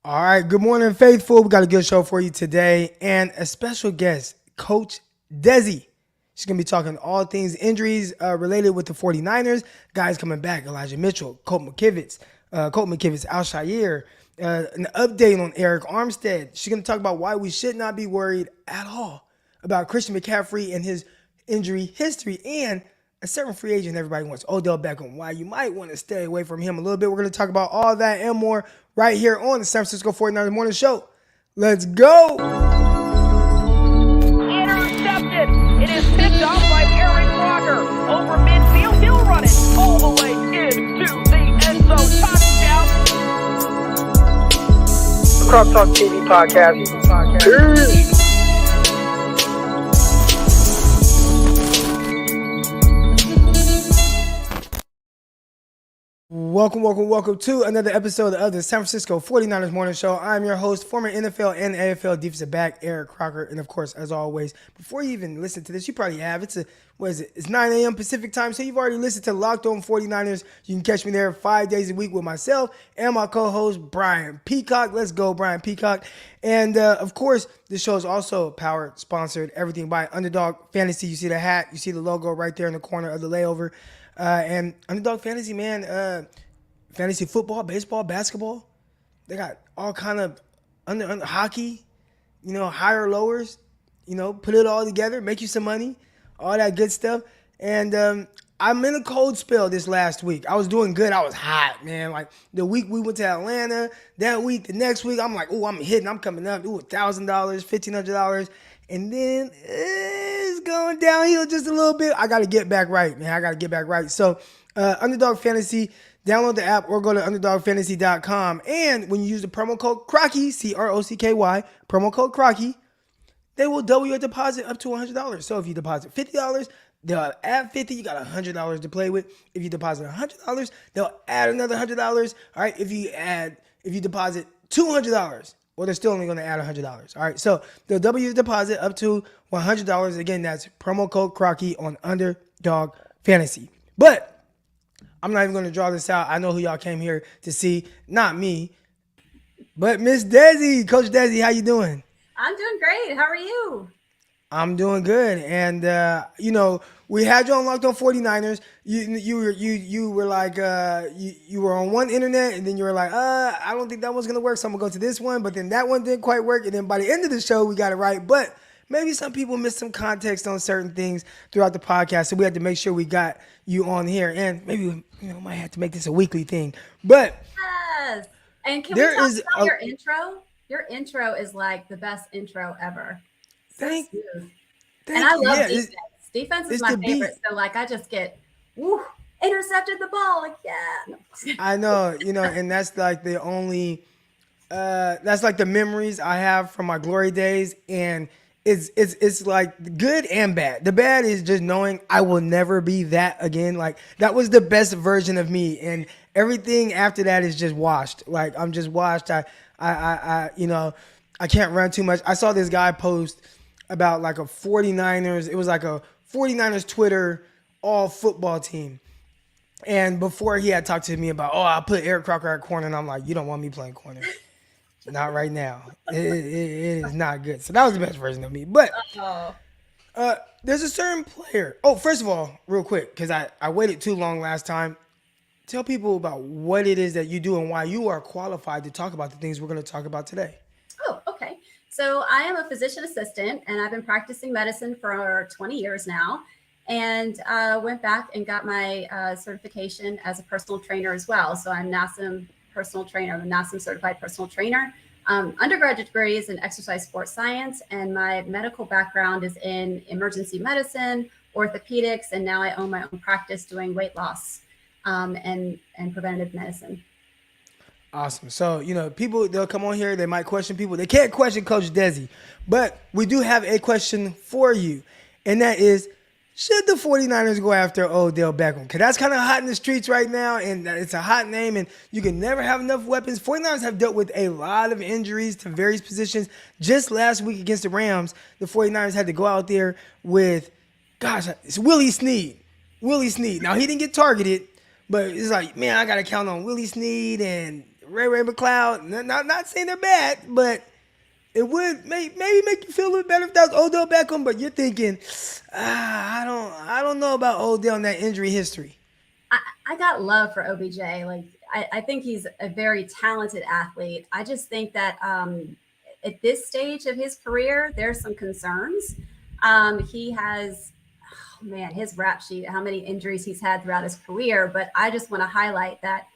All right, good morning, faithful. We got a good show for you today and a special guest, Coach Desi. She's going to be talking all things injuries related with the 49ers, guys coming back, Elijah Mitchell, Colt McKivitz, Al-Shaair, an update on Arik Armstead. She's going to talk about why we should not be worried at all about Christian McCaffrey and his injury history and a certain free agent everybody wants, Odell Beckham, why you might want to stay away from him a little bit. We're going to talk about all that and more right here on the San Francisco 49ers Morning Show. Let's go! Intercepted. It is picked off by Arik Crocker. Over midfield, he'll run it all the way into the end zone. Touchdown. Crock Talk TV podcast. Peace. Welcome to another episode of the San Francisco 49ers Morning Show. I'm your host, former NFL and AFL defensive back, Arik Crocker. And of course, as always, before you even listen to this, you probably have. It's 9 a.m. Pacific time, so you've already listened to Locked On 49ers. You can catch me there 5 days a week with myself and my co-host, Brian Peacock. Let's go, Brian Peacock. And of course, this show is also sponsored, everything by Underdog Fantasy. You see the hat, you see the logo right there in the corner of the layover. And Underdog Fantasy, man, fantasy football, baseball, basketball, they got all kind of under hockey, higher lowers, put it all together, make you some money, all that good stuff. And I'm in a cold spell this last week. I was doing good. I was hot, man. Like the week we went to Atlanta, that week, the next week, I'm like, I'm coming up, $1,000, $1,500. And then it's going downhill just a little bit. I got to get back right, man. So Underdog Fantasy, download the app or go to underdogfantasy.com. And when you use the promo code Crocky, CROCKY, promo code Crocky, they will double your deposit up to $100. So if you deposit $50, they'll add $50. You got $100 to play with. If you deposit $100, they'll add another $100. All right. If you deposit $200, well, they're still only going to add $100. All right. So they'll double your deposit up to $100. Again, that's promo code Crocky on Underdog Fantasy. But I'm not even going to draw this out. I know who y'all came here to see. Not me, but Miss Desi. Coach Desi, how you doing? I'm doing great. How are you? I'm doing good. And, we had you on Locked On 49ers. You were like, you were on one internet, and then you were like, I don't think that one's going to work, so I'm going to go to this one. But then that one didn't quite work. And then by the end of the show, we got it right. But maybe some people missed some context on certain things throughout the podcast, so we had to make sure we got you on here. And maybe we might have to make this a weekly thing. But yes. And can we talk about your intro? Your intro is like the best intro ever. Thank and you. I love defense. Defense is my favorite. So like I just get intercepted the ball. Like, yeah. I know, and that's like the only that's like the memories I have from my glory days. And it's like good and bad. The bad is just knowing I will never be that again. Like that was the best version of me, and everything after that is just washed. Like I'm just washed. I can't run too much. I saw this guy post about like a 49ers. It was like a 49ers Twitter all football team. And before he had talked to me about, I put Arik Crocker at corner, and I'm like, you don't want me playing corner. Not right now. It is not good. So that was the best version of me. But there's a certain player. Oh, first of all, real quick, because I waited too long last time. Tell people about what it is that you do and why you are qualified to talk about the things we're going to talk about today. Oh, okay. So I am a physician assistant, and I've been practicing medicine for 20 years now. And went back and got my certification as a personal trainer as well. So I'm NASM personal trainer. I'm a NASM certified personal trainer. Undergraduate degree is in exercise sports science, and my medical background is in emergency medicine, orthopedics, and now I own my own practice doing weight loss and preventative medicine. Awesome. So, people, they'll come on here. They might question people. They can't question Coach Desi. But we do have a question for you. And that is, should the 49ers go after Odell Beckham? Because that's kind of hot in the streets right now. And it's a hot name. And you can never have enough weapons. 49ers have dealt with a lot of injuries to various positions. Just last week against the Rams, the 49ers had to go out there with, it's Willie Snead. Now, he didn't get targeted. But it's like, man, I got to count on Willie Snead and Ray McLeod. Not saying they're bad, but it would maybe make you feel a little better if that was Odell Beckham. But you're thinking, I don't know about Odell and that injury history. I got love for OBJ. Like, I think he's a very talented athlete. I just think that at this stage of his career, there's some concerns. He has, his rap sheet, how many injuries he's had throughout his career. But I just want to highlight that,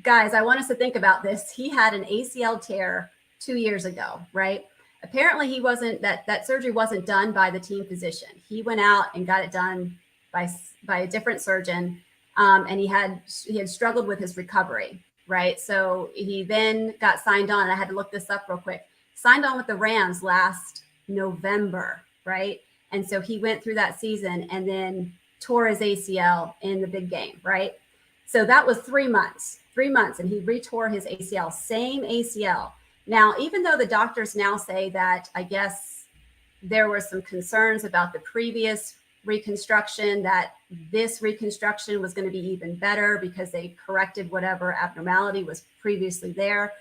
guys, I want us to think about this. He had an ACL tear 2 years ago, right? Apparently he wasn't, that surgery wasn't done by the team physician. He went out and got it done by a different surgeon. And he had struggled with his recovery, right? So he then got signed on. I had to look this up real quick. Signed on with the Rams last November, right? And so he went through that season and then tore his ACL in the big game, right? So that was 3 months, and he retore his ACL, same ACL. Now, even though the doctors now say that, I guess there were some concerns about the previous reconstruction, that this reconstruction was going to be even better because they corrected whatever abnormality was previously there.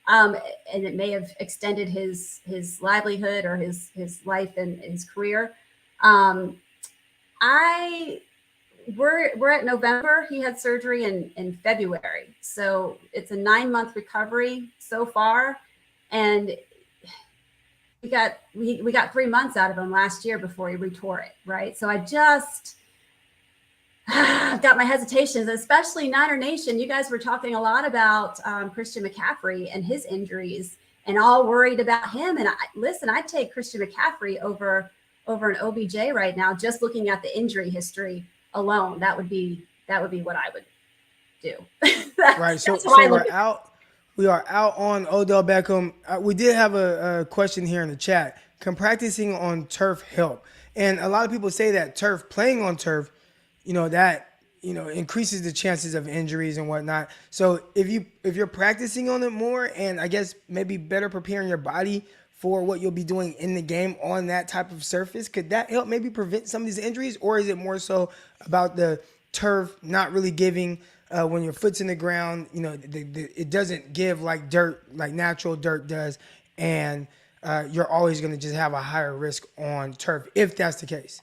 And it may have extended his livelihood or his life and his career. We're at November. He had surgery in February. So it's a 9-month recovery so far. And we got 3 months out of him last year before he retore it, right? So I just got my hesitations, especially Niner Nation. You guys were talking a lot about Christian McCaffrey and his injuries and all worried about him. And I'd take Christian McCaffrey over an OBJ right now, just looking at the injury history alone. That would be what I would do. Right. So we are out on Odell Beckham. We did have a question here in the chat. Can practicing on turf help? And a lot of people say that playing on turf, increases the chances of injuries and whatnot. So if you're practicing on it more, and I guess maybe better preparing your body for what you'll be doing in the game on that type of surface, could that help maybe prevent some of these injuries? Or is it more so about the turf not really giving when your foot's in the ground, it doesn't give like dirt, like natural dirt does, and you're always going to just have a higher risk on turf if that's the case?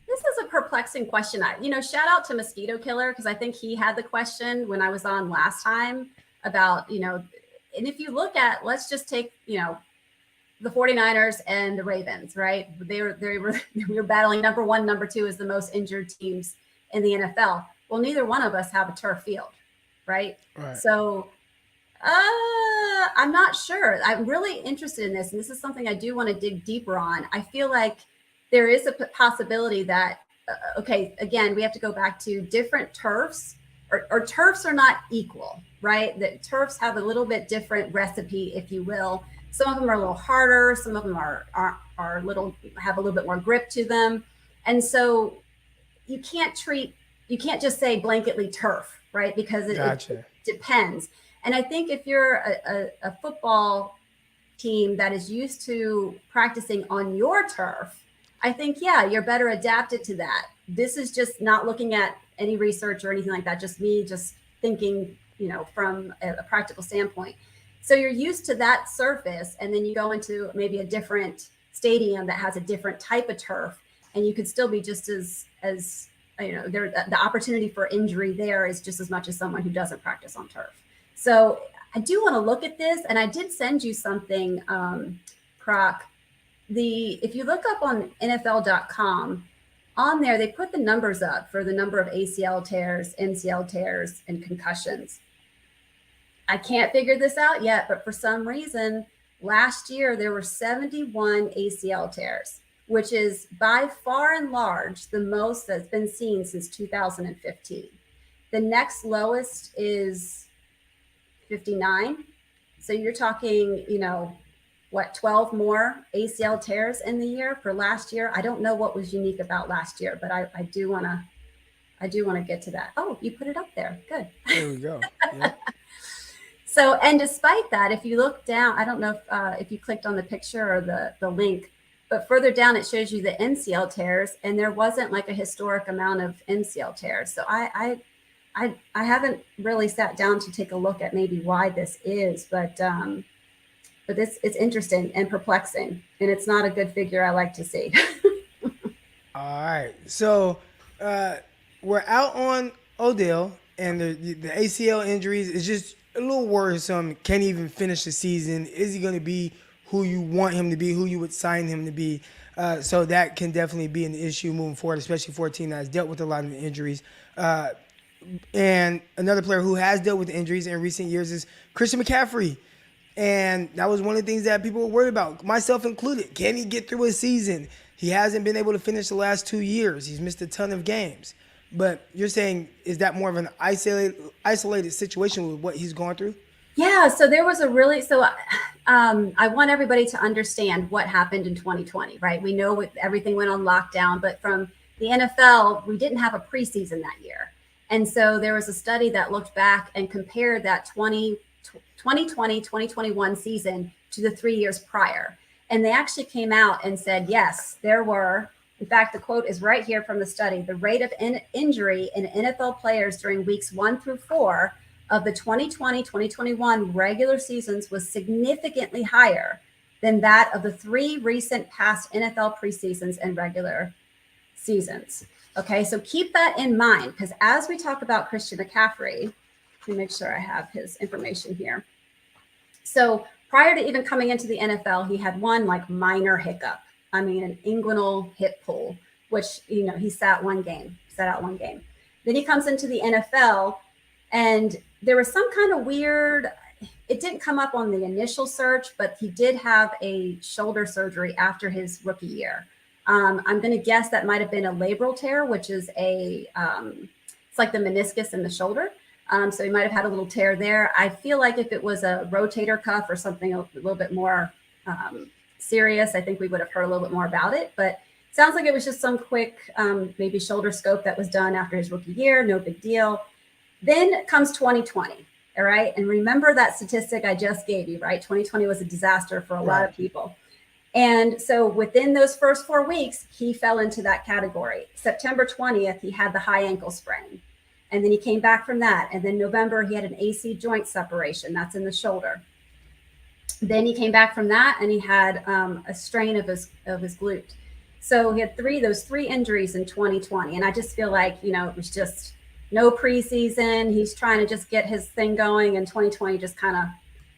This is a perplexing question. Shout out to Mosquito Killer, because I think he had the question when I was on last time about, and if you look at, let's just take, the 49ers and the Ravens, right? We were battling number 1, number 2 as the most injured teams in the NFL. Well, neither one of us have a turf field, right? So I'm not sure. I'm really interested in this, and this is something I do want to dig deeper on. I feel like there is a possibility that, again, we have to go back to different turfs, or turfs are not equal, right? That turfs have a little bit different recipe, if you will. Some of them are a little harder. Some of them have a little bit more grip to them. And so you can't just say blanketly turf, right? Because it depends. And I think if you're a football team that is used to practicing on your turf, I think, you're better adapted to that. This is just not looking at any research or anything like that, just me just thinking, from a practical standpoint. So you're used to that surface, and then you go into maybe a different stadium that has a different type of turf, and you could still be just as the opportunity for injury there is just as much as someone who doesn't practice on turf. So I do want to look at this, and I did send you something, Crock. If you look up on NFL.com, on there they put the numbers up for the number of ACL tears, MCL tears, and concussions. I can't figure this out yet, but for some reason, last year there were 71 ACL tears, which is by far and large the most that's been seen since 2015. The next lowest is 59. So you're talking, 12 more ACL tears in the year for last year. I don't know what was unique about last year, but I do want to get to that. Oh, you put it up there. Good. There we go. Yeah. So, and despite that, if you look down, I don't know if you clicked on the picture or the link, but further down, it shows you the MCL tears, and there wasn't like a historic amount of MCL tears. So I I haven't really sat down to take a look at maybe why this is, but this it's interesting and perplexing, and it's not a good figure I like to see. All right. So we're out on Odell, and the ACL injuries is just a little worrisome. Can he even finish the season? Is he going to be who you want him to be, who you would sign him to be? So that can definitely be an issue moving forward, especially for a team that has dealt with a lot of injuries. And another player who has dealt with injuries in recent years is Christian McCaffrey. And that was one of the things that people were worried about, myself included. Can he get through a season? He hasn't been able to finish the last 2 years. He's missed a ton of games. But you're saying, is that more of an isolated situation with what he's going through? Yeah, so there was I want everybody to understand what happened in 2020, right? We know everything went on lockdown, but from the NFL, we didn't have a preseason that year. And so there was a study that looked back and compared that 2020, 2021 season to the 3 years prior. And they actually came out and said, yes, there were, in fact, the quote is right here from the study, the rate of injury in NFL players during weeks 1 through 4 of the 2020-2021 regular seasons was significantly higher than that of the 3 recent past NFL preseasons and regular seasons. Okay, so keep that in mind, because as we talk about Christian McCaffrey, let me make sure I have his information here. So prior to even coming into the NFL, he had one minor hiccup. I mean, an inguinal hip pull, which, he sat out one game. Then he comes into the NFL, and there was some kind of weird, it didn't come up on the initial search, but he did have a shoulder surgery after his rookie year. I'm going to guess that might have been a labral tear, which is it's like the meniscus in the shoulder. So he might have had a little tear there. I feel like if it was a rotator cuff or something a little bit more serious, I think we would have heard a little bit more about it. But it sounds like it was just some quick maybe shoulder scope that was done after his rookie year. No big deal. Then comes 2020. All right. And remember that statistic I just gave you, right? 2020 was a disaster for a lot of people. And so within those first 4 weeks, he fell into that category. September 20th, he had the high ankle sprain. And then he came back from that. And then November, he had an AC joint separation. That's in the shoulder. Then he came back from that, and he had a strain of his glute. So he had those three injuries in 2020. And I just feel like, it was just no preseason. He's trying to just get his thing going. And 2020 just kind of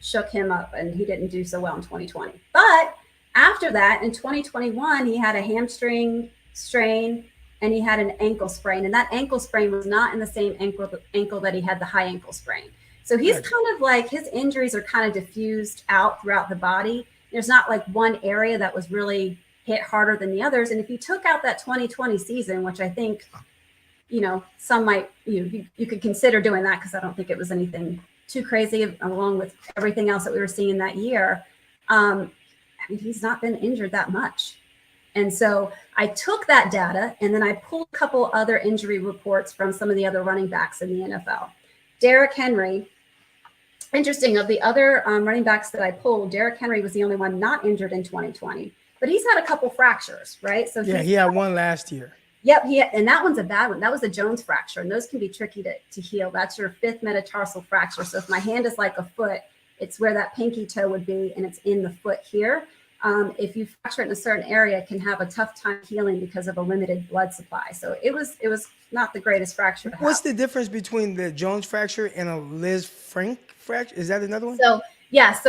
shook him up, and he didn't do so well in 2020. But after that, in 2021, he had a hamstring strain, and he had an ankle sprain. And that ankle sprain was not in the same ankle that he had the high ankle sprain. So he's kind of like, his injuries are kind of diffused out throughout the body. There's not like one area that was really hit harder than the others. And if you took out that 2020 season, which I think, some might, you could consider doing that, because I don't think it was anything too crazy, along with everything else that we were seeing that year. He's not been injured that much. And so I took that data, and then I pulled a couple other injury reports from some of the other running backs in the NFL. Derrick Henry, interesting, of the other running backs that I pulled, Derrick Henry was the only one not injured in 2020, but he's had a couple fractures, right? So yeah, he had one last year. Yep, and that one's a bad one. That was a Jones fracture, and those can be tricky to heal. That's your 5th metatarsal fracture. So if my hand is like a foot, it's where that pinky toe would be, and it's in the foot here. If you fracture it in a certain area, it can have a tough time healing because of a limited blood supply. So it was not the greatest fracture to have. What's the difference between the Jones fracture and a Liz Frank fracture? Is that another one? So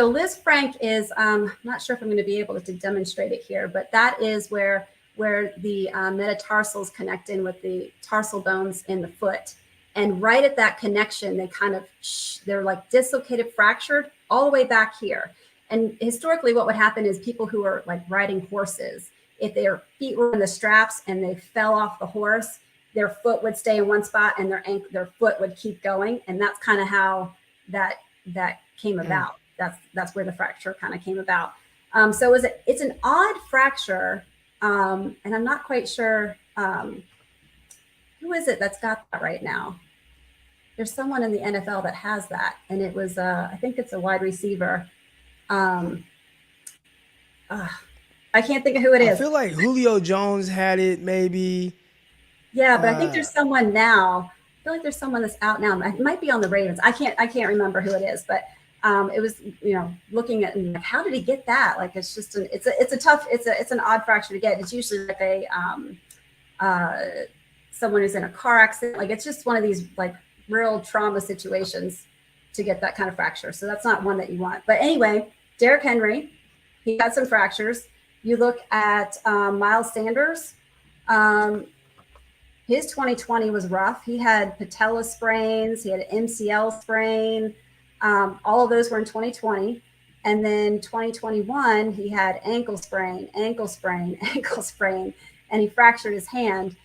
Liz Frank is, I'm not sure if I'm going to be able to demonstrate it here, but that is where the metatarsals connect in with the tarsal bones in the foot. And right at that connection, they're like dislocated, fractured all the way back here. And historically, what would happen is people who are like riding horses, if their feet were in the straps and they fell off the horse, their foot would stay in one spot and their foot would keep going. And that's kind of how that came about. That's where the fracture kind of came about. So it's an odd fracture. And I'm not quite sure who is it that's got that right now. There's someone in the NFL that has that. And it was, I think it's a wide receiver. I can't think of who it is. I feel like Julio Jones had it, maybe. Yeah, but I think there's someone now. feel like there's someone that's out now. It might be on the Ravens. I can't remember who it is, but it was, looking at, like, how did he get that? Like, it's just it's an odd fracture to get. It's usually like someone who's in a car accident. Like, it's just one of these like real trauma situations to get that kind of fracture. So that's not one that you want. But anyway, Derrick Henry, he had some fractures. You look at Miles Sanders. His 2020 was rough. He had patella sprains. He had an MCL sprain. All of those were in 2020. And then 2021, he had ankle sprain, and he fractured his hand.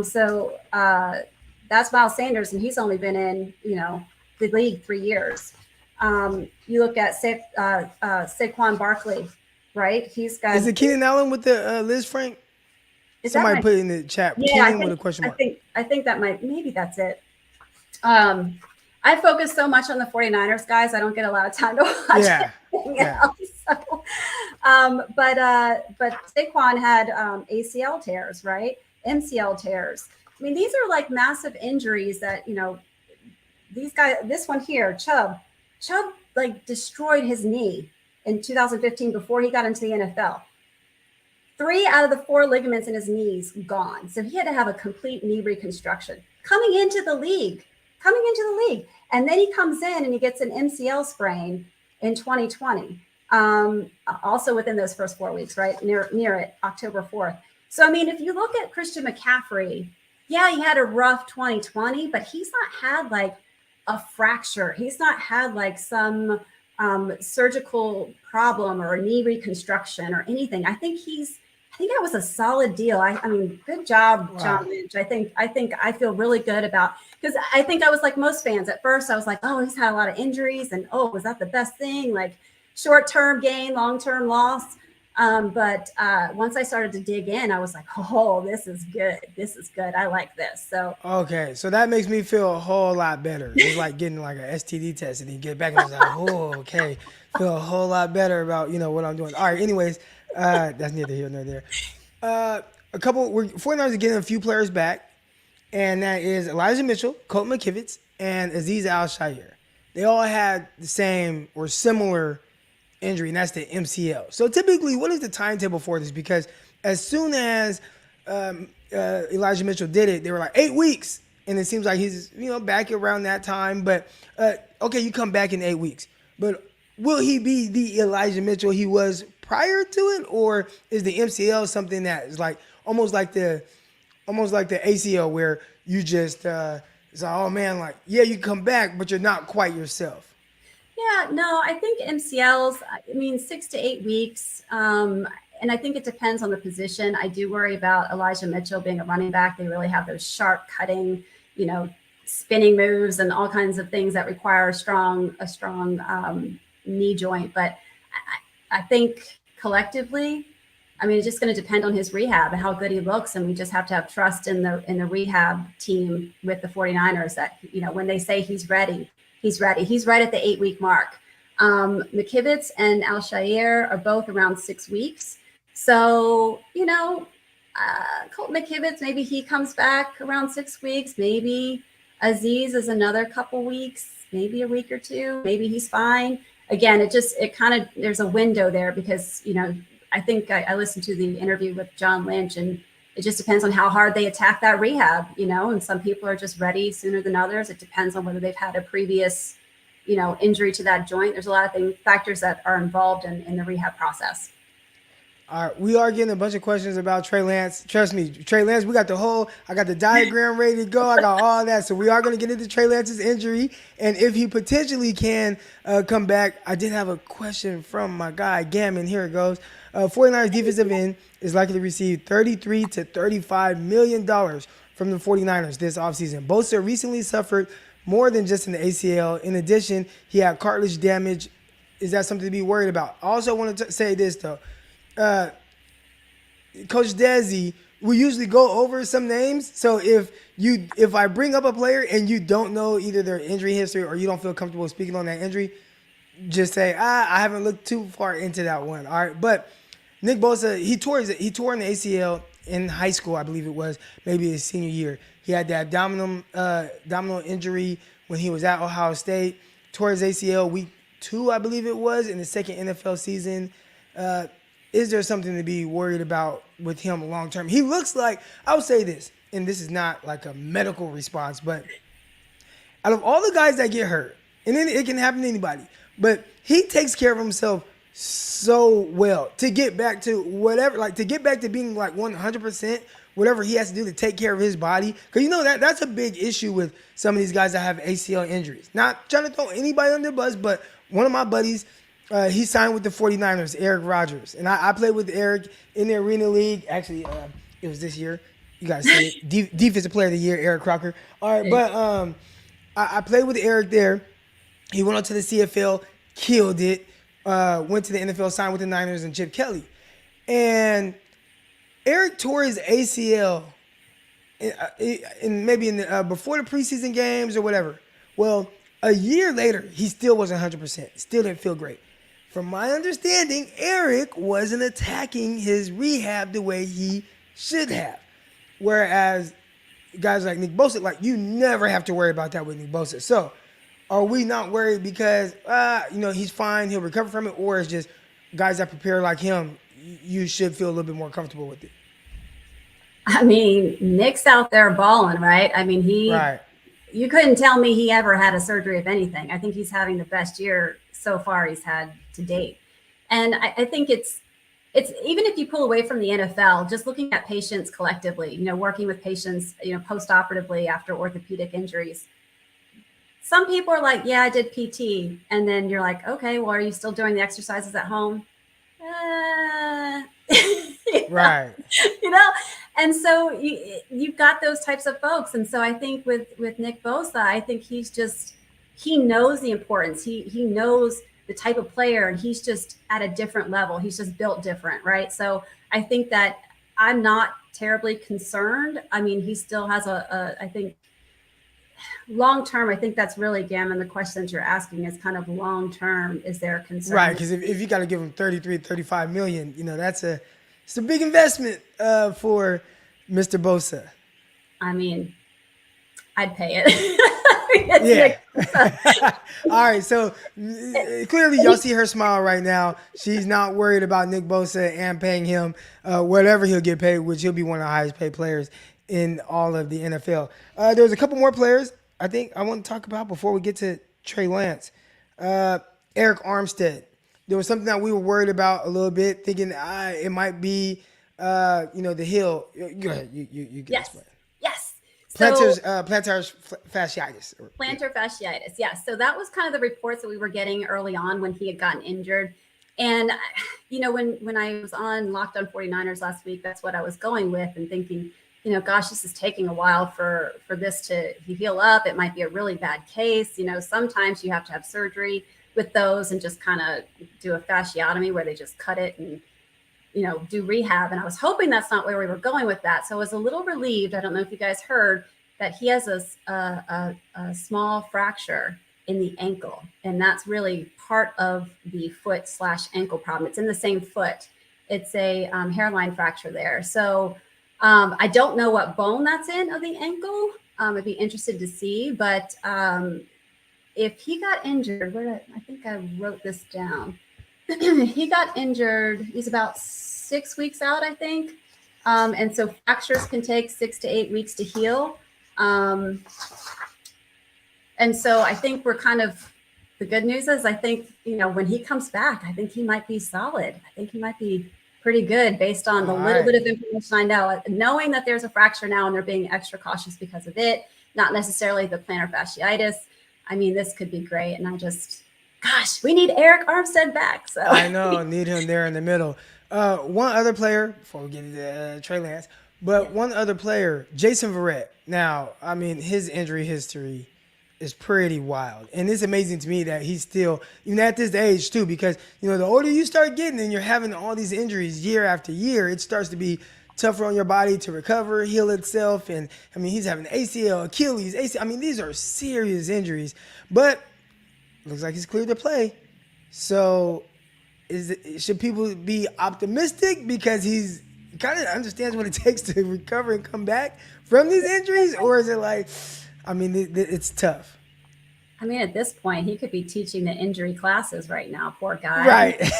So that's Miles Sanders, and he's only been in, the league 3 years. You look at Saquon Barkley, right? He's got. Is it Keenan Allen with the Liz Frank? Somebody put it in the chat. Yeah, Keenan with a question mark. I think that maybe that's it. I focus so much on the 49ers, guys. I don't get a lot of time to watch anything else. So, but Saquon had ACL tears, right? MCL tears. I mean, these are like massive injuries that, these guys, this one here, Chubb like destroyed his knee in 2015 before he got into the NFL. 3 out of the 4 ligaments in his knees gone. So he had to have a complete knee reconstruction coming into the league. And then he comes in and he gets an MCL sprain in 2020. Also within those first 4 weeks, right? Near it, October 4th. So, I mean, if you look at Christian McCaffrey, yeah, he had a rough 2020, but he's not had like a fracture. He's not had like some surgical problem or a knee reconstruction or anything. I think that was a solid deal. I mean, good job, John Lynch. I feel really good about, because I think I was like most fans at first. I was like, oh, he's had a lot of injuries, and oh, was that the best thing? Like short-term gain, long-term loss. But once I started to dig in, I was like, oh, this is good. I like this. So okay, so that makes me feel a whole lot better. It's like getting like an STD test, and then you get back and it's like, oh, okay, feel a whole lot better about what I'm doing. All right, anyways, that's neither here nor there. 49ers are getting a few players back, and that is Elijah Mitchell, Colt McKivitz, and Azeez Al-Shaair. They all had the same or similar injury, and that's the MCL. So typically, what is the timetable for this? Because as soon as Elijah Mitchell did it, they were like 8 weeks, and it seems like he's back around that time. But okay, you come back in 8 weeks, but will he be the Elijah Mitchell he was prior to it, or is the MCL something that is like almost like the ACL where you just it's like, oh man, like you come back, but you're not quite yourself? Yeah, no, I think MCLs, 6 to 8 weeks. And I think it depends on the position. I do worry about Elijah Mitchell being a running back. They really have those sharp cutting, spinning moves and all kinds of things that require a strong knee joint. But I think collectively, it's just going to depend on his rehab and how good he looks. And we just have to have trust in the rehab team with the 49ers that, when they say he's ready, he's ready. He's right at the 8-week mark. McKivitz and Al-Shaair are both around 6 weeks. So, Colt McKivitz, maybe he comes back around 6 weeks. Maybe Azeez is another couple weeks, maybe a week or two. Maybe he's fine. Again, there's a window there because, I think I listened to the interview with John Lynch, and it just depends on how hard they attack that rehab, and some people are just ready sooner than others. It depends on whether they've had a previous, injury to that joint. There's a lot of factors that are involved in the rehab process. All right, we are getting a bunch of questions about Trey Lance. Trust me, Trey Lance, I got the diagram ready to go. I got all that. So we are going to get into Trey Lance's injury and if he potentially can come back. I did have a question from my guy, Gammon. Here it goes. 49ers defensive end is likely to receive $33 to $35 million from the 49ers this offseason. Bosa recently suffered more than just an ACL. In addition, he had cartilage damage. Is that something to be worried about? I also want to say this, though. Coach Desi, we usually go over some names. So if I bring up a player and you don't know either their injury history or you don't feel comfortable speaking on that injury, just say, I haven't looked too far into that one. All right. But Nick Bosa, he tore in the ACL in high school, I believe it was, maybe his senior year. He had that abdominal injury when he was at Ohio State, tore his ACL week 2, I believe it was, in the second NFL season. Is there something to be worried about with him long term? He looks like, I would say this, and this is not like a medical response, but out of all the guys that get hurt, and then it can happen to anybody, but he takes care of himself so well to get back to whatever, like to get back to being like 100%, whatever he has to do to take care of his body. Because you know that's a big issue with some of these guys that have ACL injuries. Not trying to throw anybody under the bus, but one of my buddies, he signed with the 49ers, Arik Rodgers. And I played with Arik in the Arena League. Actually, it was this year. You guys see it. Defensive Player of the Year, Arik Crocker. All right, but I played with Arik there. He went on to the CFL, killed it. Went to the NFL, signed with the Niners and Chip Kelly. And Arik tore his ACL before the preseason games or whatever. Well, a year later, he still wasn't 100%. Still didn't feel great. From my understanding, Arik wasn't attacking his rehab the way he should have. Whereas guys like Nick Bosa, like you never have to worry about that with Nick Bosa. So are we not worried because, he's fine, he'll recover from it, or it's just guys that prepare like him, you should feel a little bit more comfortable with it? I mean, Nick's out there balling, right? I mean, you couldn't tell me he ever had a surgery of anything. I think he's having the best year so far he's had to date. And I think it's even if you pull away from the NFL, just looking at patients collectively, working with patients, post-operatively after orthopedic injuries. Some people are like, yeah, I did PT. And then you're like, okay, well, are you still doing the exercises at home? Right. And so you've got those types of folks. And so I think with Nick Bosa, I think he knows the importance. He knows the type of player, and he's just at a different level. He's just built different, right? So I think that I'm not terribly concerned. I mean, he still has I think, long term, I think that's really, Gammon, the questions you're asking is kind of long term. Is there a concern? Right, because if you got to give him 33, 35 million, it's a big investment for Mr. Bosa. I mean, I'd pay it. Yeah. All right, so clearly y'all see her smile right now. She's not worried about Nick Bosa and paying him whatever he'll get paid, which he'll be one of the highest paid players in all of the NFL. There's a couple more players I think I want to talk about before we get to Trey Lance. Arik Armstead. There was something that we were worried about a little bit, thinking it might be, the heel. Go ahead. You get this one. Yes. Plantar fasciitis. Plantar fasciitis. Yeah. So that was kind of the reports that we were getting early on when he had gotten injured. And, when I was on Locked On 49ers last week, that's what I was going with and thinking, gosh, this is taking a while for this to heal up. It might be a really bad case. Sometimes you have to have surgery with those and just kind of do a fasciotomy where they just cut it and, do rehab. And I was hoping that's not where we were going with that. So I was a little relieved. I don't know if you guys heard that he has a small fracture in the ankle. And that's really part of the foot/ankle problem. It's in the same foot. It's a hairline fracture there. So I don't know what bone that's in of the ankle. I'd be interested to see, but if he got injured, I think I wrote this down. He got injured. He's about 6 weeks out, I think. And so fractures can take 6 to 8 weeks to heal. And so I think the good news is I think, when he comes back, I think he might be solid. I think he might be pretty good based on the little bit of information I know, knowing that there's a fracture now and they're being extra cautious because of it, not necessarily the plantar fasciitis. I mean, this could be great. And we need Arik Armstead back. So I know, need him there in the middle. One other player, before we get into Trey Lance, but one other player, Jason Verrett. Now, I mean, his injury history is pretty wild. And it's amazing to me that he's still, even at this age too, because, the older you start getting and you're having all these injuries year after year, it starts to be tougher on your body to recover, heal itself. And, I mean, he's having ACL, Achilles, ACL. I mean, these are serious injuries. But looks like he's cleared to play. So should people be optimistic because he's kind of understands what it takes to recover and come back from these injuries, or is it like, I mean, it's tough? I mean, at this point, he could be teaching the injury classes right now. Poor guy. Right.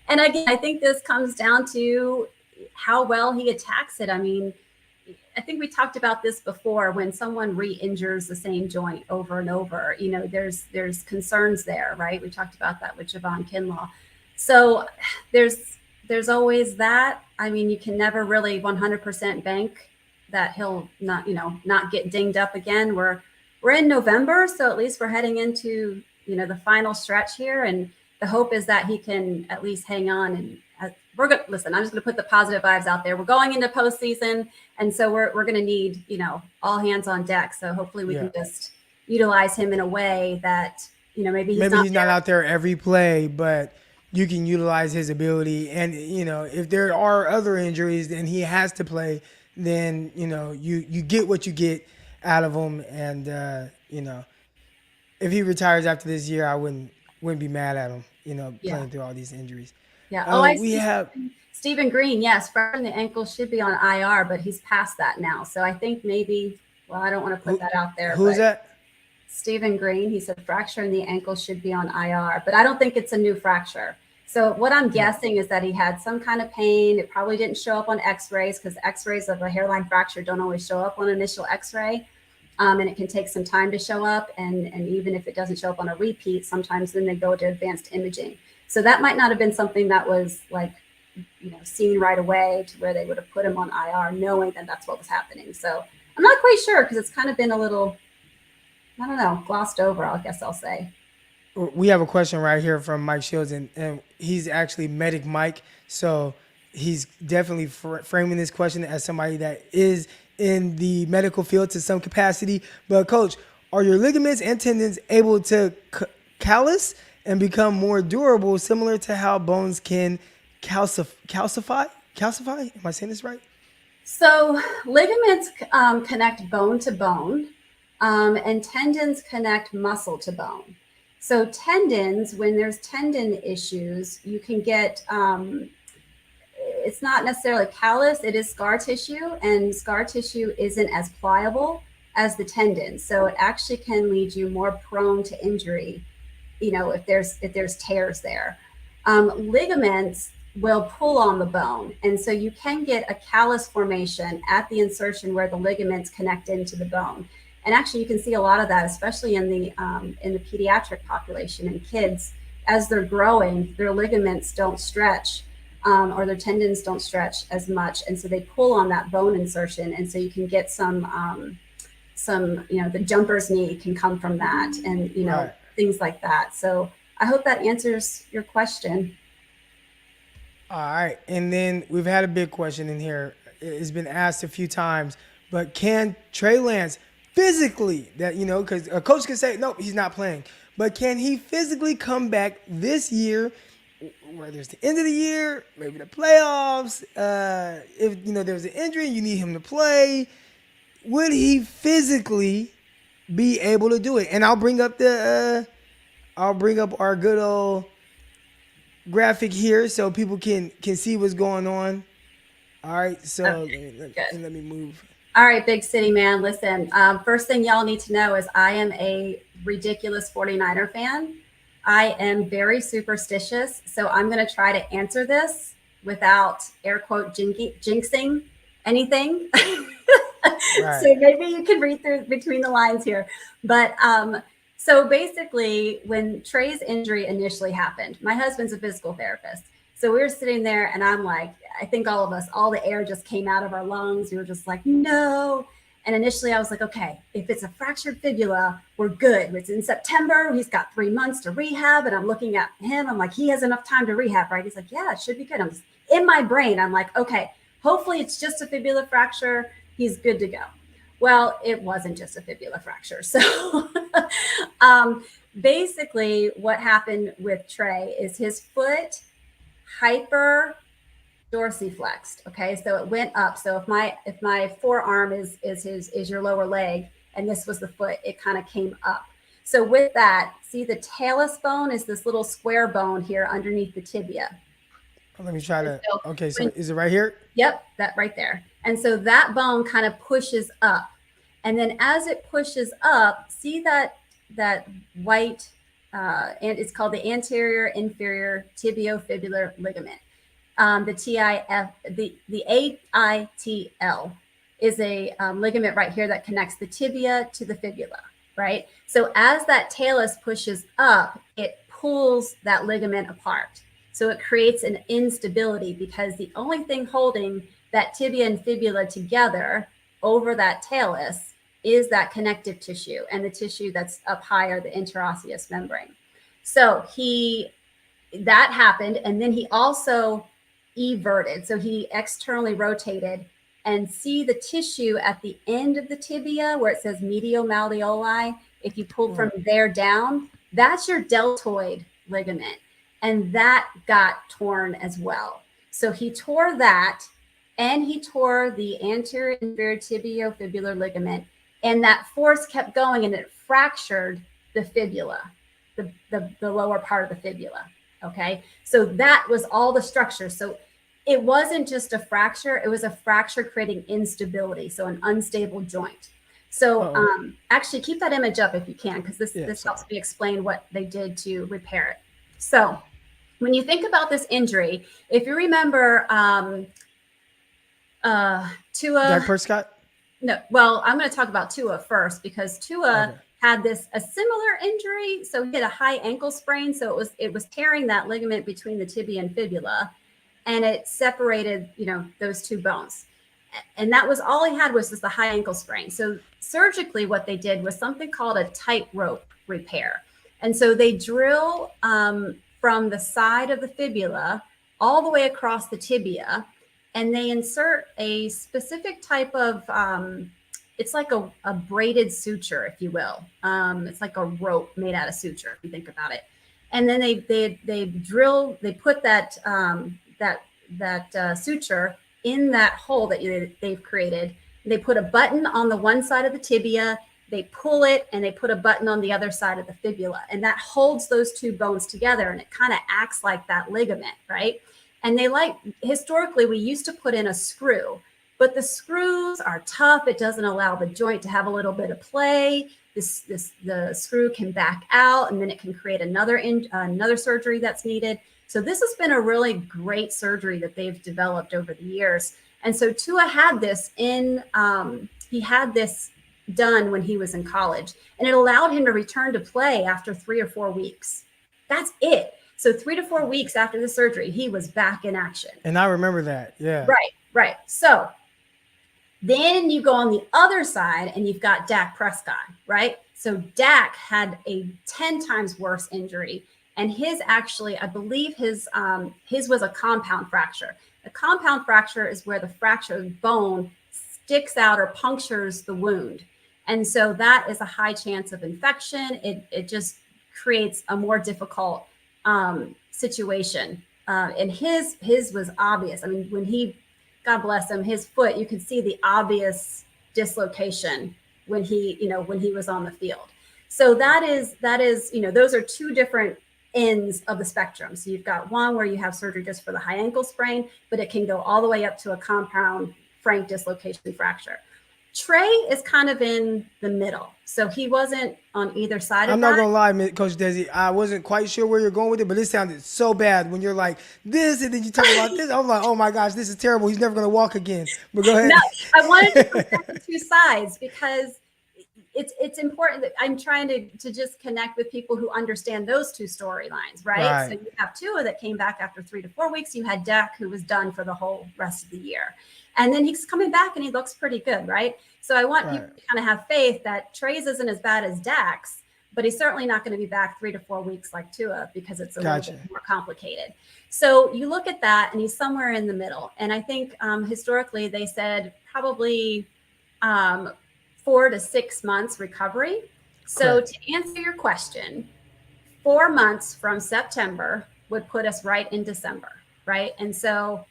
And again, I think this comes down to how well he attacks it. I mean, I think we talked about this before. When someone re-injures the same joint over and over, you know, there's concerns there, right? We talked about that with Javon Kinlaw. So there's always that. I mean, you can never really 100% bank that he'll not get dinged up again. We're in November, so at least we're heading into, you know, the final stretch here, and the hope is that he can at least hang on. And we're going to listen. I'm just going to put the positive vibes out there. We're going into postseason, and so we're going to need, you know, all hands on deck. So hopefully we can just utilize him in a way that, you know, maybe he's not out there every play, but you can utilize his ability. And, you know, if there are other injuries and he has to play, then, you know, you get what you get out of him. And, you know, if he retires after this year, I wouldn't be mad at him, you know, playing through all these injuries. Yeah. We have Stephen Green. Yes. Fracturing the ankle should be on IR, but he's past that now. So I think maybe, well, I don't want to put that out there. Who's that? Stephen Green. He said fracturing the ankle should be on IR, but I don't think it's a new fracture. So what I'm guessing is that he had some kind of pain. It probably didn't show up on x-rays, because x-rays of a hairline fracture don't always show up on initial x-ray. And it can take some time to show up. And even if it doesn't show up on a repeat, sometimes then they go to advanced imaging. So that might not have been something that was like, you know, seen right away to where they would have put him on IR, knowing that that's what was happening. So I'm not quite sure, because it's kind of been a little, I don't know, glossed over, I guess I'll say. We have a question right here from Mike Shields, and he's actually Medic Mike. So he's definitely framing this question as somebody that is in the medical field to some capacity. But Coach, are your ligaments and tendons able to callus and become more durable, similar to how bones can calcify? Am I saying this right? So ligaments connect bone to bone, and tendons connect muscle to bone. So tendons, when there's tendon issues, you can get, it's not necessarily callus, it is scar tissue, and scar tissue isn't as pliable as the tendon. So it actually can lead you more prone to injury, you know, if there's tears there. Ligaments will pull on the bone. And so you can get a callus formation at the insertion where the ligaments connect into the bone. And actually, you can see a lot of that, especially in the pediatric population. In kids, as they're growing, their ligaments don't stretch, or their tendons don't stretch as much, and so they pull on that bone insertion. And so you can get some, you know, the jumper's knee can come from that, and you know, things like that. So I hope that answers your question. All right, and then we've had a big question in here. It's been asked a few times, but can Trey Lance physically, that, you know, because a coach can say, nope, he's not playing, but can he physically come back this year, whether it's the end of the year, maybe the playoffs, if, you know, there's an injury, you need him to play, would he physically be able to do it? And I'll bring up our good old graphic here so people can see what's going on. All right, so let me move. All right, big city man, listen, first thing y'all need to know is I am a ridiculous 49er fan. I am very superstitious, so I'm going to try to answer this without air quote jinxing anything. Right. So maybe you can read through between the lines here. But so basically, when Trey's injury initially happened, my husband's a physical therapist. So we were sitting there and I'm like, I think all of us, all the air just came out of our lungs. We were just like, no. And initially I was like, okay, if it's a fractured fibula, we're good. It's in September. He's got 3 months to rehab. And I'm looking at him. I'm like, he has enough time to rehab, right? He's like, yeah, it should be good. I'm just, in my brain, I'm like, okay, hopefully it's just a fibula fracture. He's good to go. Well, it wasn't just a fibula fracture. So basically what happened with Trey is his foot hyper dorsiflexed. Okay, so it went up. So if my forearm is your lower leg, and this was the foot, it kind of came up. So with that, see the talus bone is this little square bone here underneath the tibia. Let me try to. So Okay, so is it right here? Yep, that right there. And so that bone kind of pushes up. And then as it pushes up, see that white, and it's called the anterior inferior tibiofibular ligament. The AITL is a ligament right here that connects the tibia to the fibula, right? So as that talus pushes up, it pulls that ligament apart. So it creates an instability because the only thing holding that tibia and fibula together over that talus is that connective tissue and the tissue that's up higher, the interosseous membrane. So that happened, and then he also everted. So he externally rotated, and see the tissue at the end of the tibia where it says medial malleoli. If you pull from there down, that's your deltoid ligament. And that got torn as well. So he tore that, and he tore the anterior inferior tibiofibular ligament, and that force kept going, and it fractured the fibula, the lower part of the fibula. Okay, so that was all the structure. So it wasn't just a fracture; it was a fracture creating instability, so an unstable joint. So actually, keep that image up if you can, because this helps me explain what they did to repair it. So when you think about this injury, if you remember Tua. Dak Prescott? No, well, I'm going to talk about Tua first, because Tua had a similar injury. So he had a high ankle sprain. So it was tearing that ligament between the tibia and fibula, and it separated, those two bones. And that was all he had, was just the high ankle sprain. So surgically, what they did was something called a tightrope repair. And so they drill from the side of the fibula all the way across the tibia, and they insert a specific type of, it's like a braided suture, if you will. It's like a rope made out of suture, if you think about it. And then they put that suture in that hole that they've created. They put a button on the one side of the tibia, they pull it, and they put a button on the other side of the fibula, and that holds those two bones together, and it kind of acts like that ligament, right? And historically, we used to put in a screw, but the screws are tough. It doesn't allow the joint to have a little bit of play. The screw can back out, and then it can create another surgery that's needed. So this has been a really great surgery that they've developed over the years. And so Tua had this done when he was in college, and it allowed him to return to play after 3 or 4 weeks. That's it. So 3 to 4 weeks after the surgery, he was back in action. And I remember that. Yeah. Right. So then you go on the other side, and you've got Dak Prescott, right? So Dak had a 10 times worse injury, and his actually, I believe his was a compound fracture. A compound fracture is where the fractured bone sticks out or punctures the wound. And so that is a high chance of infection. It just creates a more difficult situation. And his was obvious. I mean, when God bless him, his foot, you could see the obvious dislocation when he was on the field. So that is, those are two different ends of the spectrum. So you've got one where you have surgery just for the high ankle sprain, but it can go all the way up to a compound frank dislocation fracture. Trey is kind of in the middle. So he wasn't on either side of that. I'm not going to lie, Coach Desi. I wasn't quite sure where you're going with it, but it sounded so bad when you're like this, and then you talk about this. I'm like, oh my gosh, this is terrible. He's never going to walk again. But go ahead. No, I wanted to compare the two sides because it's important that I'm trying to just connect with people who understand those two storylines, right? So you have Tua that came back after 3 to 4 weeks. You had Dak, who was done for the whole rest of the year. And then he's coming back and he looks pretty good, right? So I want people to kind of have faith that Trey's isn't as bad as Dak's, but he's certainly not going to be back 3 to 4 weeks like Tua, because it's a little bit more complicated. So you look at that, and he's somewhere in the middle. And I think historically they said probably 4 to 6 months recovery. So to answer your question, 4 months from September would put us right in December, right? And so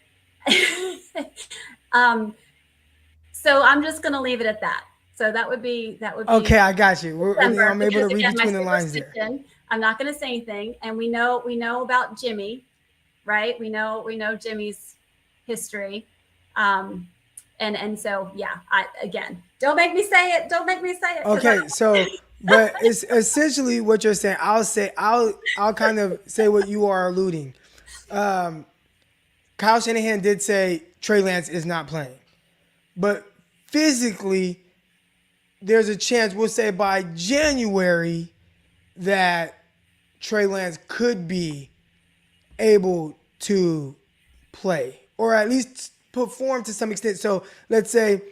so I'm just going to leave it at that. So that would be okay. I got you. I'm able to read between the lines there. I'm not going to say anything. And we know about Jimmy, right? We know Jimmy's history. And so, yeah, don't make me say it. Don't make me say it. Okay. So, but it's essentially what you're saying. I'll kind of say what you are alluding. Kyle Shanahan did say Trey Lance is not playing, but physically, there's a chance, we'll say by January, that Trey Lance could be able to play or at least perform to some extent. So let's say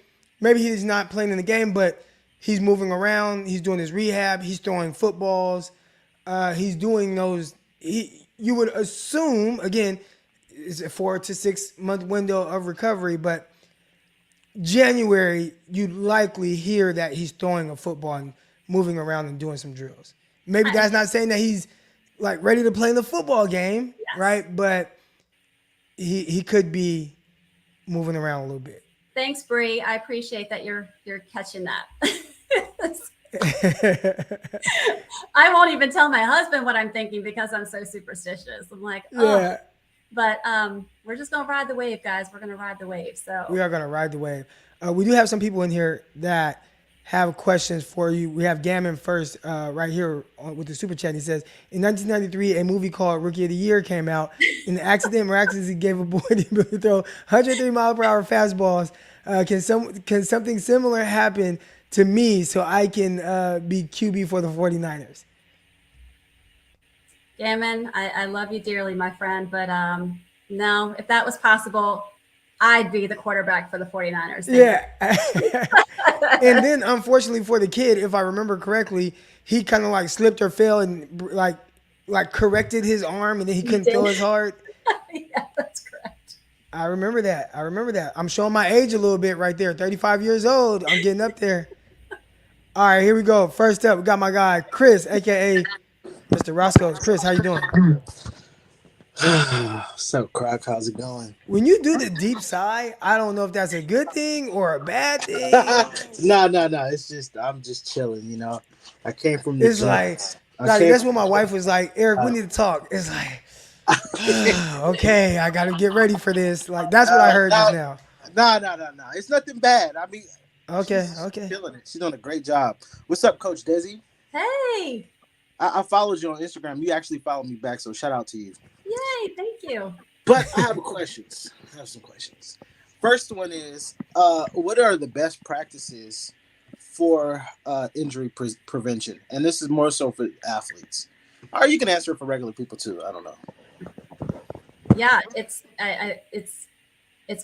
maybe he's not playing in the game, but he's moving around. He's doing his rehab. He's throwing footballs. He's doing those. You would assume, again, it's a 4 to 6 month window of recovery, but January, you'd likely hear that he's throwing a football and moving around and doing some drills. Maybe that's not saying that he's like ready to play the football game, right? But he could be moving around a little bit. Thanks, Bree. I appreciate that you're catching that. I won't even tell my husband what I'm thinking because I'm so superstitious. I'm like, oh. Yeah. But we're just gonna ride the wave, guys. We're gonna ride the wave. So we are gonna ride the wave. We do have some people in here that have questions for you. We have Gammon first, right here with the super chat. He says, in 1993, a movie called Rookie of the Year came out. In the accident, miraculously gave a boy the ability to throw 103 mile per hour fastballs. Can something similar happen to me so I can be QB for the 49ers? Gammon, I love you dearly, my friend, but no, if that was possible, I'd be the quarterback for the 49ers. Yeah. And then, unfortunately for the kid, if I remember correctly, he kind of like slipped or fell and like corrected his arm, and then he couldn't throw as hard. Yeah, that's correct. I remember that. I'm showing my age a little bit right there. 35 years old. I'm getting up there. All right, here we go. First up, we got my guy, Chris, a.k.a. Mr. Roscoe's. Chris, how you doing? What's up, Crock? How's it going? When you do the deep sigh, I don't know if that's a good thing or a bad thing. No. It's just I'm just chilling, you know. I came from the It's gym. like that's when my wife was like, Eric, we need to talk. It's like, okay, I got to get ready for this. Like that's what I heard just now. No. It's nothing bad. I mean, okay. She's killing it. She's doing a great job. What's up, Coach Desi? Hey. I followed you on Instagram. You actually followed me back, so shout out to you. Yay, thank you. But I have questions. Some questions. First one is, what are the best practices for injury prevention? And this is more so for athletes. Or you can answer it for regular people too. I don't know. Yeah, it's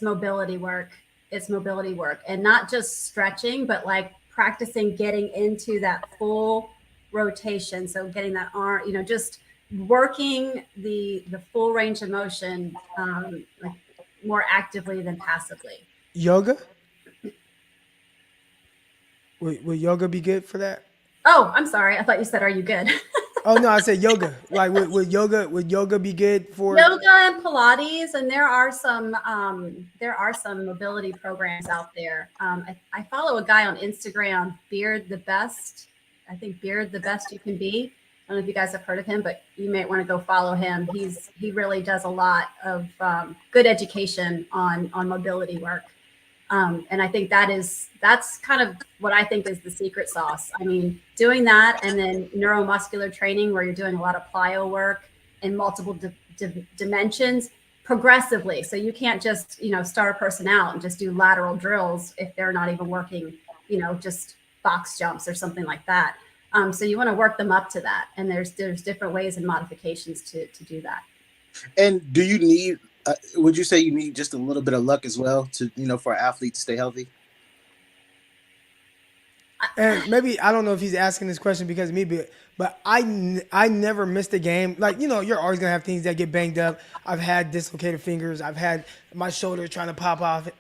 mobility work. It's mobility work, and not just stretching, but like practicing getting into that full rotation. So getting that arm, just working the full range of motion, like more actively than passively. Yoga? Would yoga be good for that? Oh, I'm sorry. I thought you said, "Are you good?" Oh no, I said yoga. Like would yoga be good for yoga and Pilates? And there are some mobility programs out there. I follow a guy on Instagram, Beard the Best. I think Beard the Best You Can Be. I don't know if you guys have heard of him, but you might want to go follow him. He really does a lot of good education on mobility work. And I think that's kind of what I think is the secret sauce. I mean, doing that and then neuromuscular training where you're doing a lot of plyo work in multiple dimensions progressively. So you can't just, start a person out and just do lateral drills if they're not even working, just box jumps or something like that. So you want to work them up to that. And there's different ways and modifications to do that. And do you need, would you say you need just a little bit of luck as well to, for an athlete to stay healthy? And maybe, I don't know if he's asking this question because of me, but I never missed a game. Like, you're always going to have things that get banged up. I've had dislocated fingers. I've had my shoulder trying to pop out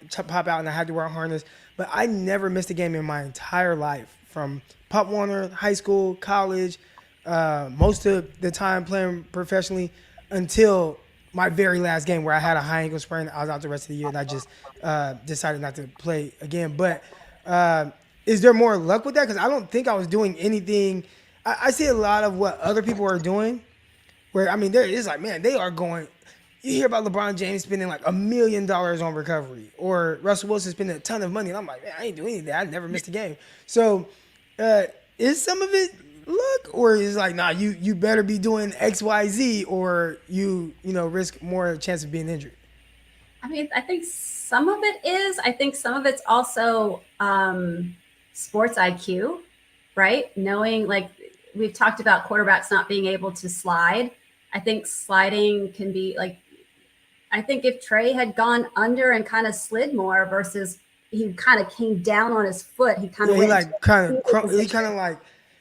and I had to wear a harness. But I never missed a game in my entire life, from Pop Warner, high school, college, most of the time playing professionally until my very last game where I had a high ankle sprain. I was out the rest of the year and I just decided not to play again. But is there more luck with that? Because I don't think I was doing anything. I see a lot of what other people are doing where, there is like, man, they are going you hear about LeBron James spending like $1 million on recovery, or Russell Wilson spending a ton of money. And I'm like, man, I ain't doing anything. I never missed a game. So is some of it luck, or is like, nah, you better be doing X, Y, Z, or you risk more chance of being injured? I mean, I think some of it is. I think some of it's also sports IQ, right? Knowing, like we've talked about quarterbacks not being able to slide. I think sliding can be like, I think if Trey had gone under and kind of slid more versus he kind of came down on his foot, he kind of he kind of like,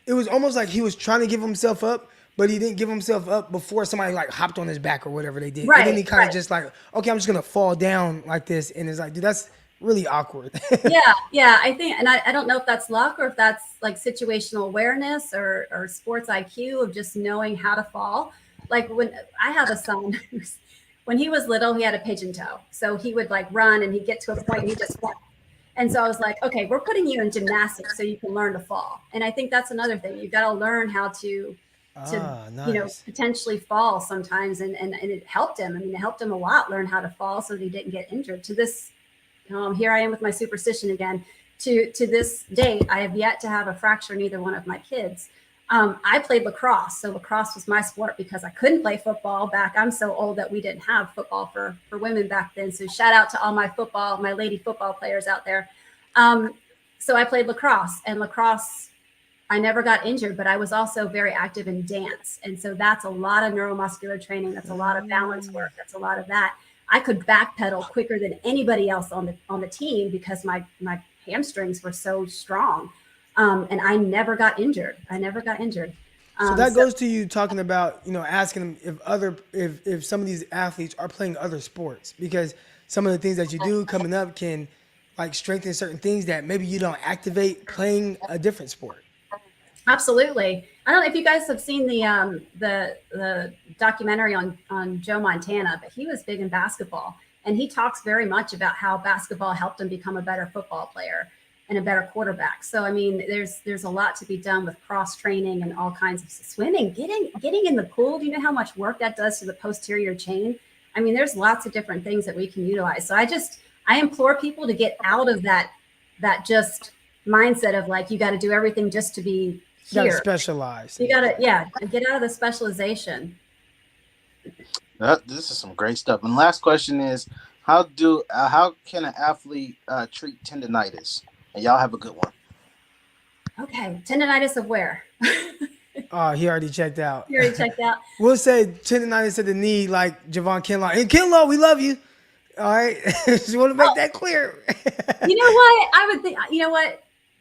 it was almost like he was trying to give himself up, but he didn't give himself up before somebody like hopped on his back or whatever they did. Right, and then he kind of just like, okay, I'm just going to fall down like this. And it's like, dude, that's really awkward. Yeah. I think, and I don't know if that's luck or if that's like situational awareness or sports IQ of just knowing how to fall. Like when I have a son who's, when he was little, he had a pigeon toe. So he would like run and he'd get to a point and he just fell. And so I was like, okay, we're putting you in gymnastics so you can learn to fall. And I think that's another thing. You've got to learn how to nice. Potentially fall sometimes. And it helped him. I mean, it helped him a lot, learn how to fall so that he didn't get injured. To this, here I am with my superstition again. To this date, I have yet to have a fracture in either one of my kids. I played lacrosse. So lacrosse was my sport because I couldn't play football back. I'm so old that we didn't have football for women back then. So shout out to all my lady football players out there. So I played lacrosse, and lacrosse, I never got injured, but I was also very active in dance. And so that's a lot of neuromuscular training. That's a lot of balance work. That's a lot of that. I could backpedal quicker than anybody else on the team because my hamstrings were so strong. And I never got injured. So that goes to you talking about, asking them if some of these athletes are playing other sports, because some of the things that you do coming up can like strengthen certain things that maybe you don't activate playing a different sport. Absolutely. I don't know if you guys have seen the documentary on Joe Montana, but he was big in basketball, and he talks very much about how basketball helped him become a better football player and a better quarterback. So, I mean, there's a lot to be done with cross training and all kinds of swimming, getting in the pool. Do you know how much work that does to the posterior chain? I mean, there's lots of different things that we can utilize. So I implore people to get out of that just mindset of like, you got to do everything just to be here. You got to specialize. You got to, get out of the specialization. This is some great stuff. And last question is, how can an athlete treat tendonitis? And y'all have a good one. Okay. Tendonitis of where? Oh, he already checked out. We'll say tendonitis of the knee, like Javon Kinlaw. And Kinlaw, we love you. All right. Just want to make that clear. You know what? I would think,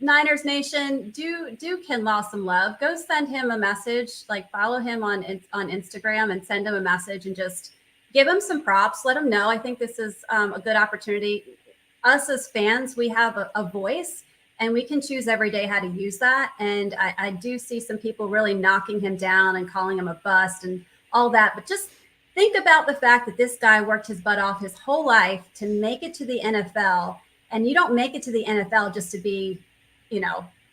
Niners Nation, do Kinlaw some love. Go send him a message, like follow him on Instagram and send him a message and just give him some props. Let him know. I think this is a good opportunity. Us as fans, we have a voice, and we can choose every day how to use that. And I do see some people really knocking him down and calling him a bust and all that. But just think about the fact that this guy worked his butt off his whole life to make it to the NFL. And you don't make it to the NFL just to be,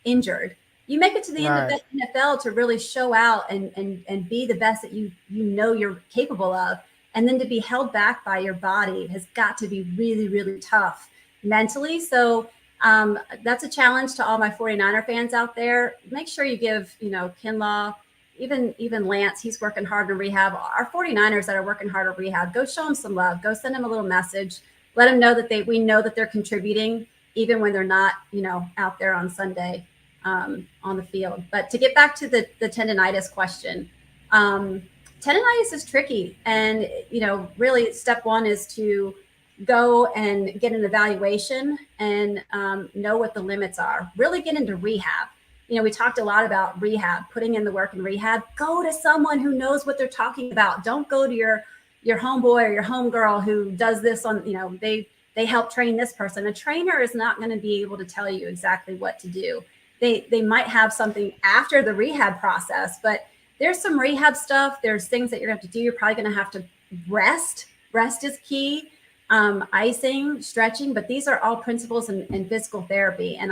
injured. You make it to the NFL to really show out and be the best that you're capable of. And then to be held back by your body has got to be really, really tough mentally. So that's a challenge to all my 49er fans out there. Make sure you give, Kinlaw, even Lance, he's working hard in rehab. Our 49ers that are working hard in rehab, go show them some love. Go send them a little message. Let them know that we know that they're contributing, even when they're not, out there on Sunday on the field. But to get back to the tendonitis question, tendonitis is tricky. And, really step one is to go and get an evaluation and know what the limits are. Really get into rehab. We talked a lot about rehab, putting in the work in rehab. Go to someone who knows what they're talking about. Don't go to your homeboy or your homegirl who does this on, they help train this person. A trainer is not going to be able to tell you exactly what to do. They might have something after the rehab process, but there's some rehab stuff. There's things that you're going to have to do. You're probably going to have to rest. Rest is key. Icing, stretching, but these are all principles in physical therapy. And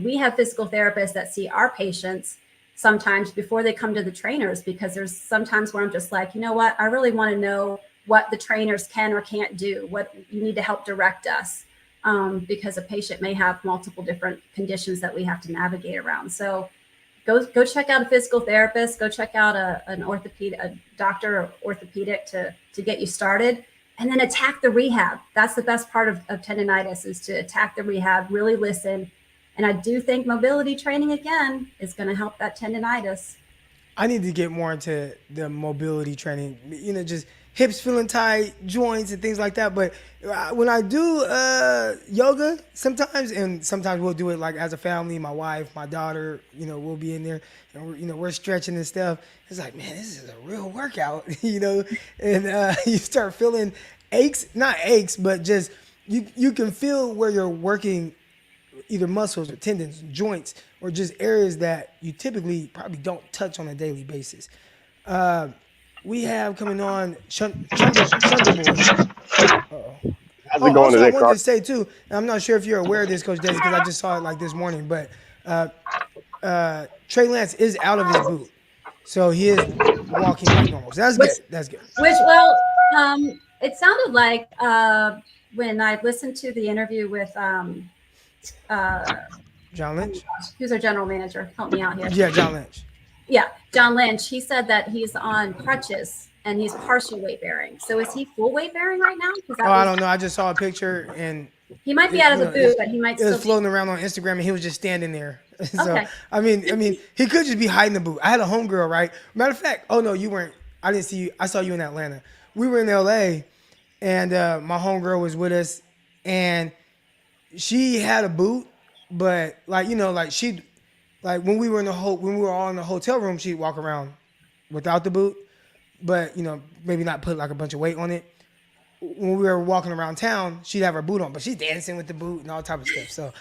we have physical therapists that see our patients. sometimes before they come to the trainers, because there's sometimes where I'm just like, you know what, I really want to know what the trainers can or can't do, what you need to help direct us, because a patient may have multiple different conditions that we have to navigate around. So go check out a physical therapist, go check out a doctor or orthopedic to get you started, and then attack the rehab. That's the best part of tendonitis, is to attack the rehab, really listen. And I do think mobility training, again, is going to help that tendonitis. I need to get more into the mobility training, just hips feeling tight, joints and things like that. But when I do yoga sometimes, and sometimes we'll do it like as a family, my wife, my daughter, we'll be in there and we're stretching and stuff. It's like, man, this is a real workout, and you start feeling not aches, but just you can feel where you're working either muscles or tendons, joints, or just areas that you typically probably don't touch on a daily basis. We have coming on Shunder Boy. How's it going today, I wanted Crock? to say too, and I'm not sure if you're aware of this, Coach Desi, because I just saw it like this morning, but Trey Lance is out of his boot, so he is walking like normal. So that's good. That's good. It sounded like when I listened to the interview with John Lynch? who's our general manager? Help me out here. Yeah, John Lynch. Yeah, John Lynch. He said that he's on crutches and he's partial weight bearing. So is he full weight bearing right now? I don't know. I just saw a picture, and he might be out of the boot, but he might it was still floating around on Instagram, and he was just standing there. So Okay. I mean, he could just be hiding the boot. I had a homegirl, right? Matter of fact, oh no, you weren't. I didn't see you. I saw you in Atlanta. We were in LA, and my homegirl was with us, and she had a boot, but when we were all in the hotel room, she'd walk around without the boot, but maybe not put like a bunch of weight on it. When we were walking around town, she'd have her boot on, but she's dancing with the boot and all type of stuff. So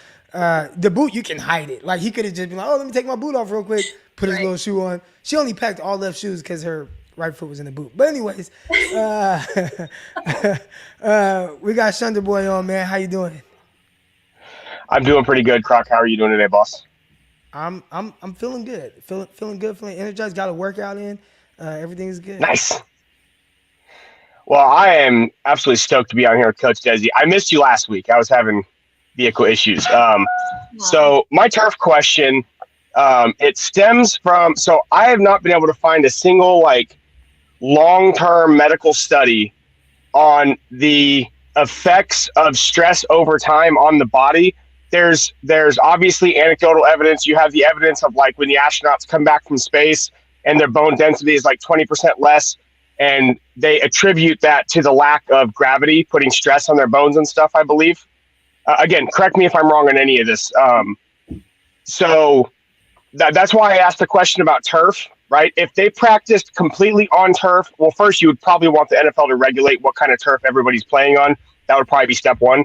the boot, you can hide it. Like he could have just been like, oh, let me take my boot off real quick, put his little shoe on. She only packed all left shoes because her right foot was in the boot. But anyways, we got Shunder Boy on, man. How you doing? I'm doing pretty good, Crock. How are you doing today, boss? I'm feeling good. Feeling good, feeling energized. Got a workout in. Everything's good. Nice. Well, I am absolutely stoked to be on here with Coach Desi. I missed you last week. I was having vehicle issues. So my turf question, it stems from, so I have not been able to find a single long-term medical study on the effects of stress over time on the body. There's obviously anecdotal evidence. You have the evidence of when the astronauts come back from space and their bone density is 20% less, and they attribute that to the lack of gravity putting stress on their bones and stuff, I believe. Again, correct me if I'm wrong on any of this. So that's why I asked the question about turf, right? If they practiced completely on turf, well, first you would probably want the NFL to regulate what kind of turf everybody's playing on. That would probably be step one.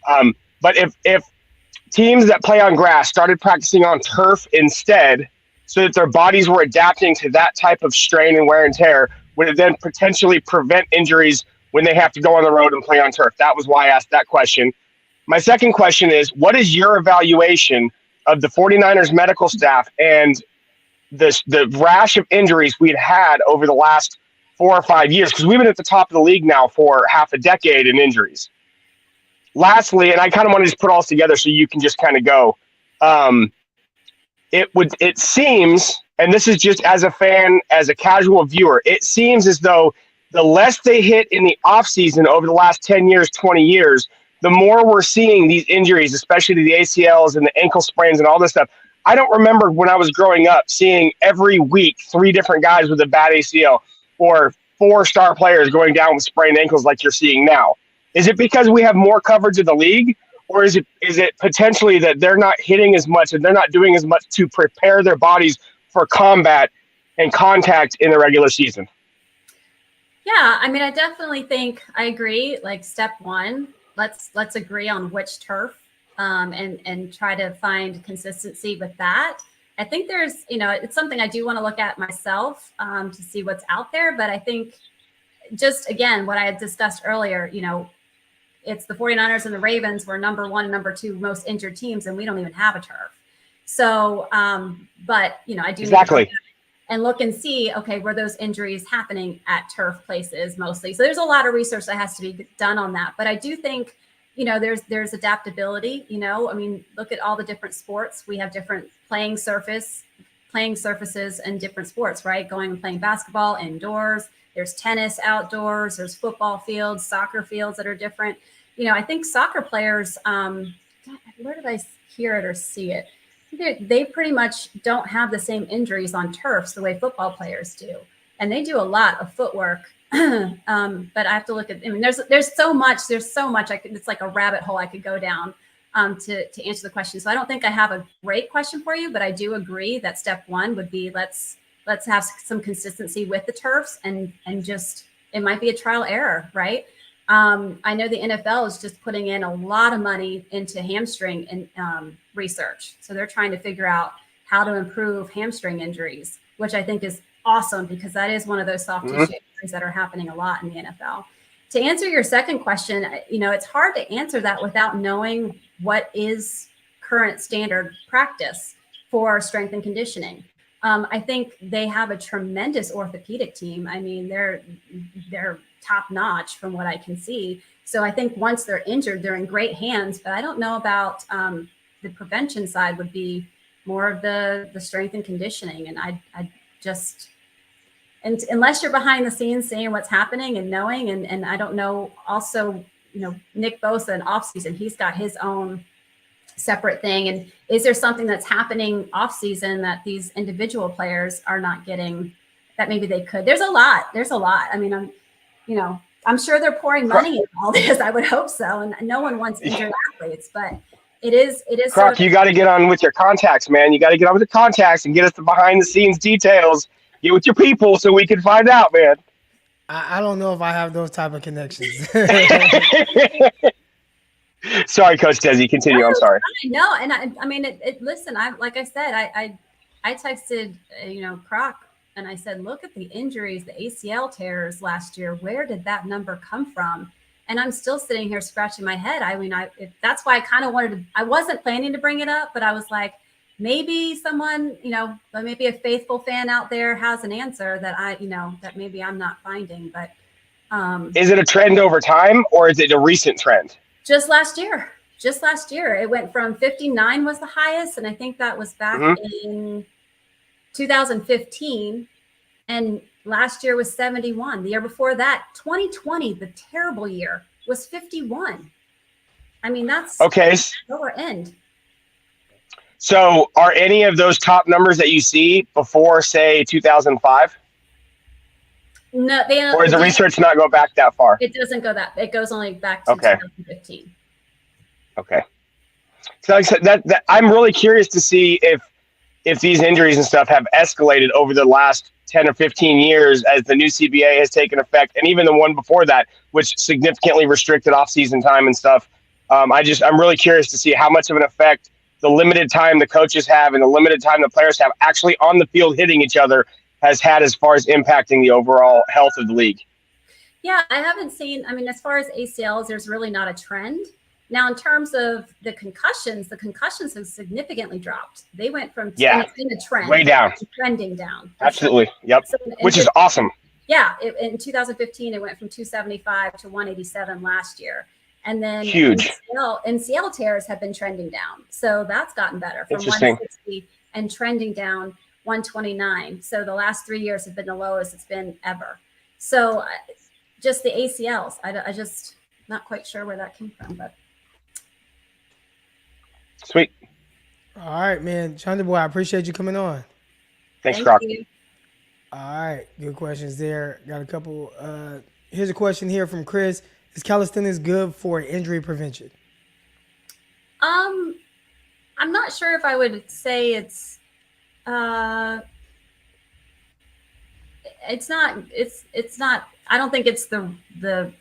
But if teams that play on grass started practicing on turf instead, so that their bodies were adapting to that type of strain and wear and tear, would it then potentially prevent injuries when they have to go on the road and play on turf? That was why I asked that question. My second question is, what is your evaluation of the 49ers medical staff and the rash of injuries we'd had over the last 4 or 5 years? Because we've been at the top of the league now for half a decade in injuries. Lastly, and I kind of want to just put all this together so you can just kind of go. It seems, and this is just as a fan, as a casual viewer, it seems as though the less they hit in the offseason over the last 10 years, 20 years, the more we're seeing these injuries, especially to the ACLs and the ankle sprains and all this stuff. I don't remember when I was growing up seeing every week 3 different guys with a bad ACL or 4 star players going down with sprained ankles like you're seeing now. Is it because we have more coverage of the league, or is it potentially that they're not hitting as much and they're not doing as much to prepare their bodies for combat and contact in the regular season? Yeah, I mean, I definitely think I agree. Step one, let's agree on which turf, and try to find consistency with that. I think there's, it's something I do want to look at myself to see what's out there. But I think just, again, what I had discussed earlier, it's the 49ers and the Ravens were number 1 and number 2 most injured teams, and we don't even have a turf. So, but I do Exactly. need to and look and see, okay, were those injuries happening at turf places mostly? So there's a lot of research that has to be done on that. But I do think, there's adaptability. I mean, look at all the different sports. We have different playing surfaces in different sports, right? Going and playing basketball indoors. There's tennis outdoors. There's football fields, soccer fields that are different. I think soccer players, where did I hear it or see it? They pretty much don't have the same injuries on turfs the way football players do. And they do a lot of footwork. But I have to look at, there's so much it's like a rabbit hole I could go down to answer the question. So I don't think I have a great question for you, but I do agree that step one would be let's have some consistency with the turfs and just, it might be a trial error, right? I know the NFL is just putting in a lot of money into hamstring and research. So they're trying to figure out how to improve hamstring injuries, which I think is awesome because that is one of those soft tissue injuries that are happening a lot in the NFL. To answer your second question, it's hard to answer that without knowing what is current standard practice for strength and conditioning. I think they have a tremendous orthopedic team. I mean, they're top notch from what I can see. So I think once they're injured, they're in great hands. But I don't know about the prevention side would be more of the strength and conditioning. And I just, and unless you're behind the scenes seeing what's happening and knowing, and I don't know also, Nick Bosa in offseason, he's got his own separate thing. And is there something that's happening off season that these individual players are not getting that maybe they could? There's a lot. I mean, I'm sure they're pouring money into all this. I would hope so. And no one wants injured athletes, but it is. Crock, you got to get on with your contacts, man. You got to get on with the contacts and get us the behind the scenes details. Get with your people so we can find out, man. I don't know if I have those type of connections. Sorry, Coach Desi. Continue. I'm sorry. No, and I mean, listen, like I said, I texted, Crock, and I said, look at the injuries, the ACL tears last year. Where did that number come from? And I'm still sitting here scratching my head. I mean, that's why I kind of wanted to. I wasn't planning to bring it up, but I was like, maybe someone, maybe a faithful fan out there has an answer that that maybe I'm not finding. But is it a trend over time, or is it a recent trend? Just last year, it went from 59 was the highest. And I think that was back in 2015. And last year was 71. The year before that, 2020, the terrible year, was 51. I mean, that's okay. Lower end. So are any of those top numbers that you see before, say, 2005? No, or does the research not go back that far? It doesn't go that. It goes only back to 2015. Okay. So like I said, that I'm really curious to see if these injuries and stuff have escalated over the last 10 or 15 years as the new CBA has taken effect, and even the one before that, which significantly restricted off-season time and stuff. I'm really curious to see how much of an effect the limited time the coaches have and the limited time the players have actually on the field hitting each other has had as far as impacting the overall health of the league. Yeah, I haven't seen, as far as ACLs, there's really not a trend. Now, in terms of the concussions have significantly dropped. They went from in a trend, way down, trending down. Absolutely, sure. Yep, So which is awesome. Yeah, in 2015, it went from 275 to 187 last year. And then huge NCL tears have been trending down. So that's gotten better from 160 and trending down 129. So the last 3 years have been the lowest it's been ever. So just the ACLs, I just not quite sure where that came from, but. Sweet. All right, man. Chanda boy, I appreciate you coming on. Thanks, Crock. All right. Good questions there. Got a couple. Here's a question here from Chris. Is calisthenics good for injury prevention? I'm not sure if I would say it's not, I don't think it's the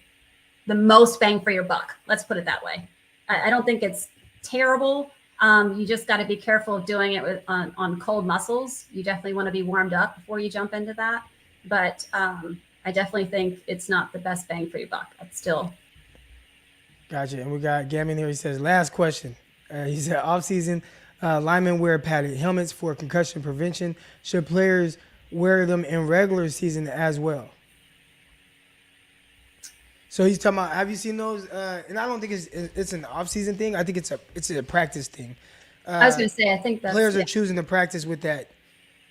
most bang for your buck. Let's put it that way. I don't think it's terrible. You just got to be careful of doing it on cold muscles. You definitely want to be warmed up before you jump into that. But I definitely think it's not the best bang for your buck. But still. Gotcha. And we got Gammon here. He says, last question. He said, off season, Linemen wear padded helmets for concussion prevention. Should players wear them in regular season as well? So he's talking about, have you seen those? And I don't think it's an off-season thing. I think it's a practice thing. I was going to say, I think that's Players are choosing to practice with that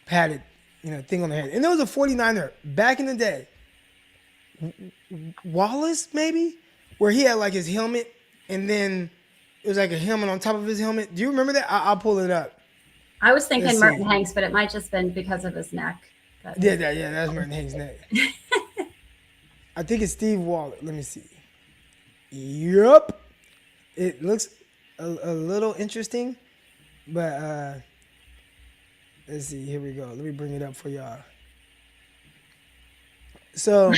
padded, thing on their head. And there was a 49er back in the day, Wallace maybe, where he had like his helmet, and then it was like a helmet on top of his helmet. Do you remember that? I'll pull it up. I was thinking Merton Hanks, but it might just been because of his neck. But... Yeah, that's Merton Hanks' neck. I think it's Steve Wallace. Let me see. Yup. It looks a little interesting, but let's see. Here we go. Let me bring it up for y'all. So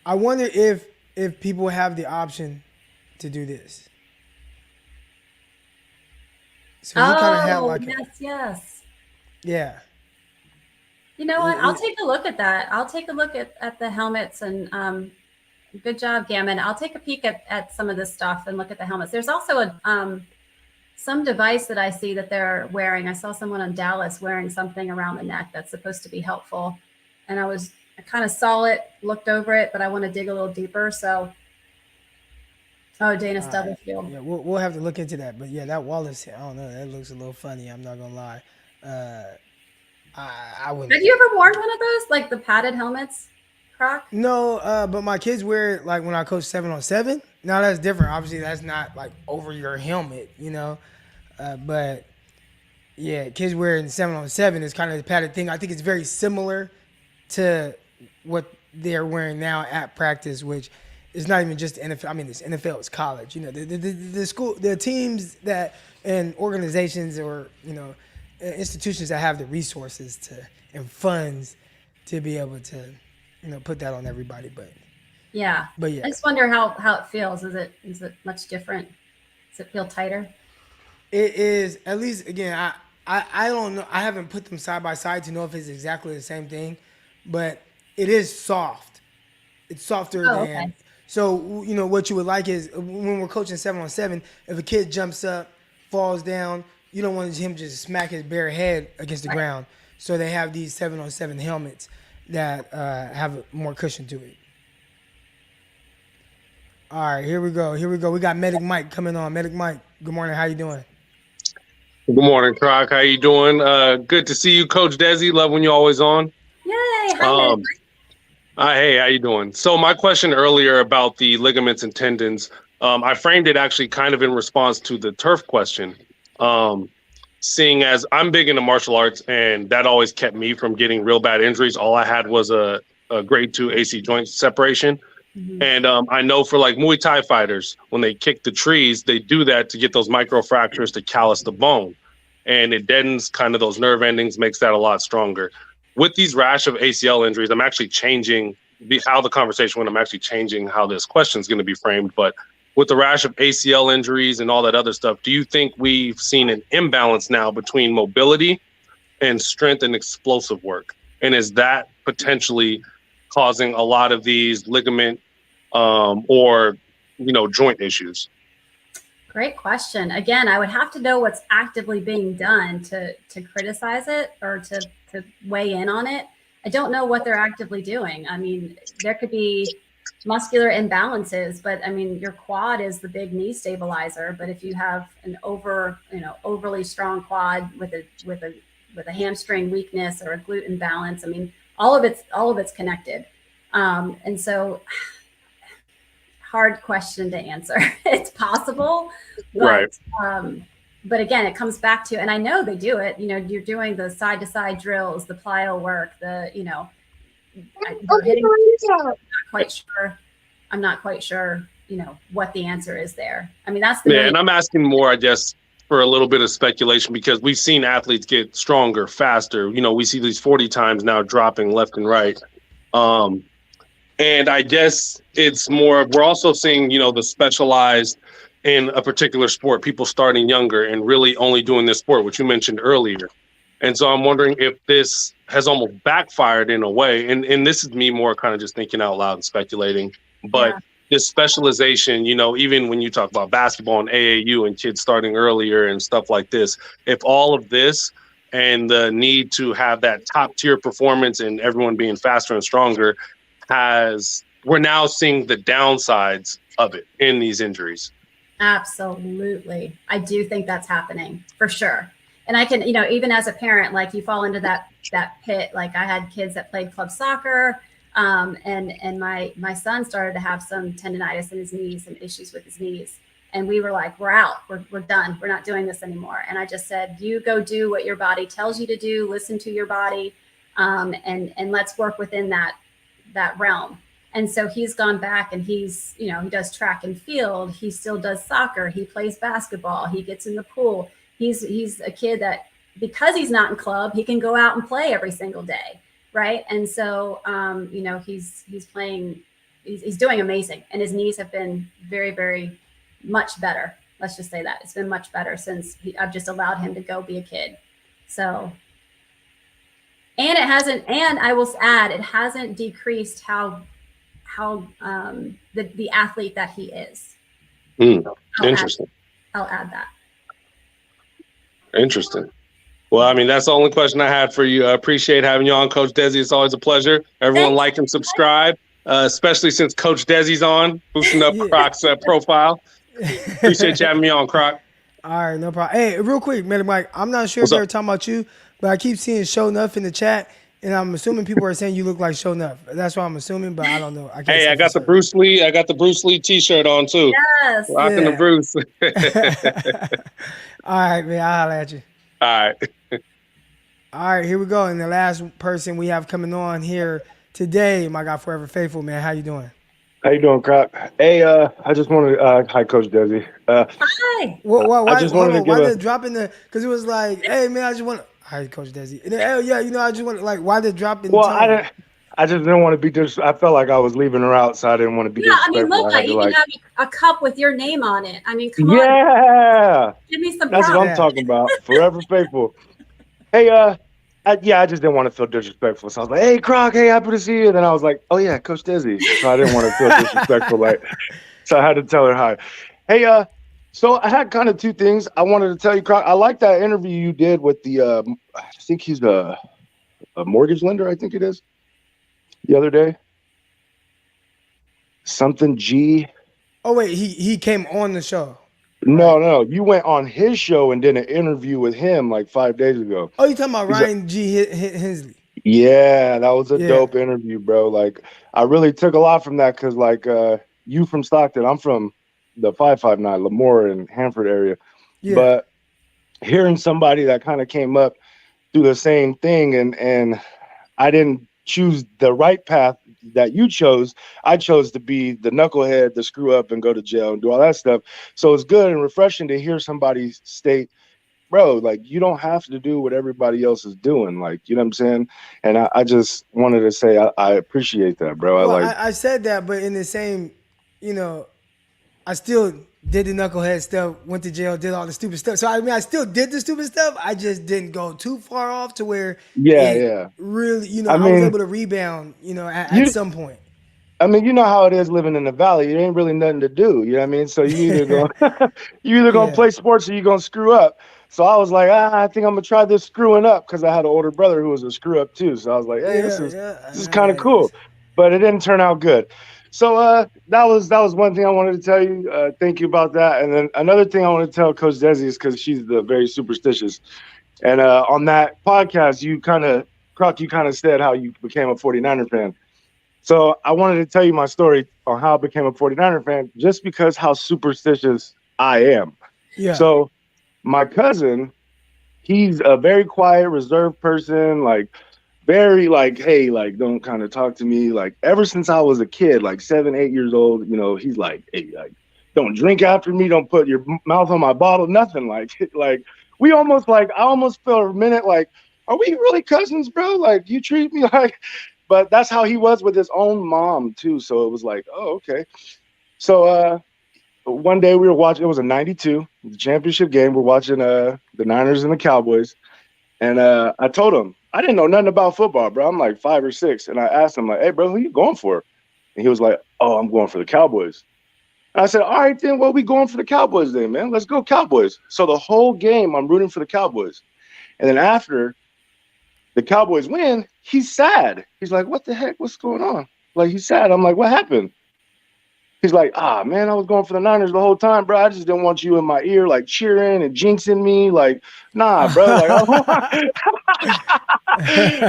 I wonder if people have the option to do this. So he kind of had like yes. Yeah. You know what? I'll take a look at that. I'll take a look at the helmets, and good job, Gammon. I'll take a peek at some of this stuff and look at the helmets. There's also some device that I see that they're wearing. I saw someone in Dallas wearing something around the neck that's supposed to be helpful. And I kind of saw it, looked over it, but I want to dig a little deeper. So, Dana Stubblefield. Yeah, we'll have to look into that. But yeah, that Wallace, I don't know. That looks a little funny. I'm not going to lie. I wouldn't. Have you ever worn one of those, like the padded helmets, Croc? No, but my kids wear it like when I coach 7-on-7. Now that's different. Obviously, that's not like over your helmet, But yeah, kids wearing 7-on-7 is kind of the padded thing. I think it's very similar to what they're wearing now at practice, which is not even just the NFL. I mean, it's NFL, it's college. The school, the teams that and organizations or institutions that have the resources and funds to be able to, put that on everybody. But yeah, I just wonder how it feels. Is it much different? Does it feel tighter? It is, at least again. I don't know. I haven't put them side by side to know if it's exactly the same thing, but it is soft. It's softer than. Okay. So what you would like is when we're coaching 7-on-7, if a kid jumps up, falls down, you don't want him to just smack his bare head against the ground. So they have these 7-on-7 helmets that have more cushion to it. All right, here we go. We got Medic Mike coming on. Medic Mike, good morning. How you doing? Good morning, Crock. How you doing? Good to see you, Coach Desi. Love when you're always on. Yay. Hi, Medic Mike. Hey, how you doing? So my question earlier about the ligaments and tendons, I framed it actually kind of in response to the turf question. Seeing as I'm big into martial arts, and that always kept me from getting real bad injuries. All I had was a grade 2 AC joint separation. Mm-hmm. And I know for like Muay Thai fighters, when they kick the trees, they do that to get those microfractures to callus the bone. And it deadens kind of those nerve endings, makes that a lot stronger. With these rash of ACL injuries, I'm actually changing how the conversation went. I'm actually changing how this question is going to be framed. But with the rash of ACL injuries and all that other stuff, do you think we've seen an imbalance now between mobility and strength and explosive work? And is that potentially causing a lot of these ligament or joint issues? Great question. Again, I would have to know what's actively being done to criticize it or to weigh in on it. I don't know what they're actively doing. I mean, there could be muscular imbalances, but I mean, your quad is the big knee stabilizer. But if you have an overly strong quad with a hamstring weakness or a glute imbalance, I mean, all of it's connected. And so, hard question to answer. It's possible, but, right. But again, it comes back to, and I know they do it. You're doing the side to side drills, the plyo work, I'm not quite sure, what the answer is there. I mean, that's the and I'm asking more, I guess, for a little bit of speculation, because we've seen athletes get stronger, faster. We see these 40 times now dropping left and right. And I guess it's more, we're also seeing, the specialized in a particular sport, people starting younger and really only doing this sport, which you mentioned earlier. And so I'm wondering if this has almost backfired in a way. And this is me more kind of just thinking out loud and speculating. But this specialization, even when you talk about basketball and AAU and kids starting earlier and stuff like this, if all of this and the need to have that top tier performance and everyone being faster and stronger we're now seeing the downsides of it in these injuries. Absolutely. I do think that's happening for sure. And I can, even as a parent, like you fall into that pit. Like I had kids that played club soccer, and my son started to have some tendonitis in his knees and issues with his knees. And we were like, we're out, we're done. We're not doing this anymore. And I just said, you go do what your body tells you to do, listen to your body, and let's work within that realm. And so he's gone back and he's, he does track and field. He still does soccer. He plays basketball. He gets in the pool. He's a kid that, because he's not in club, he can go out and play every single day. Right. And so, he's playing, he's doing amazing. And his knees have been very, very much better. Let's just say that it's been much better since I've just allowed him to go be a kid. So, and I will add, it hasn't decreased how the athlete that he is. Interesting. I'll add that. Interesting. Well, I mean, that's the only question I had for you. I appreciate having you on, Coach Desi. It's always a pleasure. Everyone like and subscribe, especially since Coach Desi's on, boosting up Croc's profile. Appreciate you having me on, Crock. All right, no problem. Hey, real quick, man, Mike, I'm not sure if they're talking about you, but I keep seeing Show Nuff in the chat, and I'm assuming people are saying you look like Show Nuff. That's what I'm assuming, but I don't know. I got the Bruce Lee T-shirt on too. Yes. Rocking the Bruce. All right, man. I'll holler at you. All right. All right, here we go. And the last person we have coming on here today, my God, Forever Faithful, man. How you doing? How you doing, Crock? Hey, I just wanted to hi, Coach Desi. Hi. Why I just wanted to give why did it drop in the? Because it was like, hey, man, I just want to. Hi, Coach Desi. And then, I just want to, like, why did it drop in the tone? I just didn't want to be I felt like I was leaving her out, so I didn't want to be disrespectful. I mean, look, I even have a cup with your name on it. I mean, come on. Yeah. Give me some That's props. what I'm talking about. Forever Faithful. Hey, I just didn't want to feel disrespectful. So I was like, hey, Crock, hey, happy to see you. And then I was like, oh, yeah, Coach Desi. So I didn't want to feel disrespectful. So I had to tell her hi. Hey, so I had kind of two things I wanted to tell you, Crock. I like that interview you did with the, I think he's a mortgage lender, I think it is, the other day. Something G. Oh, wait, he came on the show. No, you went on his show and did an interview with him like 5 days ago. Oh, you talking about Ryan G. Hensley? Yeah, that was a dope interview, bro. Like, I really took a lot from that because, like, you from Stockton, I'm from the 559, Lemoore and Hanford area. Yeah. But hearing somebody that kind of came up through the same thing, and I didn't choose the right path that you chose. I chose to be the knucklehead, the screw up and go to jail and do all that stuff. So it's good and refreshing to hear somebody state, bro, like, you don't have to do what everybody else is doing. Like, you know what I'm saying? And I just wanted to say I appreciate that, bro. Well, I said that, but in the same, I still did the knucklehead stuff, went to jail, did all the stupid stuff. So, I mean, I still did the stupid stuff. I just didn't go too far off to where really, I was able to rebound, at some point. I mean, you know how it is living in the valley. It ain't really nothing to do. You know what I mean? So you either gonna play sports or you're gonna screw up. So I was like, I think I'm gonna try this screwing up because I had an older brother who was a screw up too. So I was like, hey, this is kind of cool. But it didn't turn out good. So that was one thing I wanted to tell you. Thank you about that. And then another thing I want to tell Coach Desi is because she's very superstitious. And on that podcast, Crock, you kind of said how you became a 49er fan. So I wanted to tell you my story on how I became a 49er fan just because how superstitious I am. Yeah. So my cousin, he's a very quiet, reserved person, like very like, hey, like, don't kind of talk to me. Like, ever since I was a kid, like 7, 8 years old, he's like, hey, like, don't drink after me. Don't put your mouth on my bottle. Nothing. Like I almost felt a minute like, are we really cousins, bro? Like, you treat me like, but that's how he was with his own mom too. So it was like, oh, okay. So one day we were watching, it was a 92, the championship game. We're watching the Niners and the Cowboys. And I told him, I didn't know nothing about football, bro. I'm like 5 or 6. And I asked him, like, hey, bro, who you going for? And he was like, oh, I'm going for the Cowboys. And I said, all right, then, well, we going for the Cowboys then, man. Let's go Cowboys. So the whole game, I'm rooting for the Cowboys. And then after the Cowboys win, he's sad. He's like, what the heck? What's going on? Like, he's sad. I'm like, what happened? He's like, man, I was going for the Niners the whole time, bro. I just didn't want you in my ear, like, cheering and jinxing me. Like, nah, bro. Like,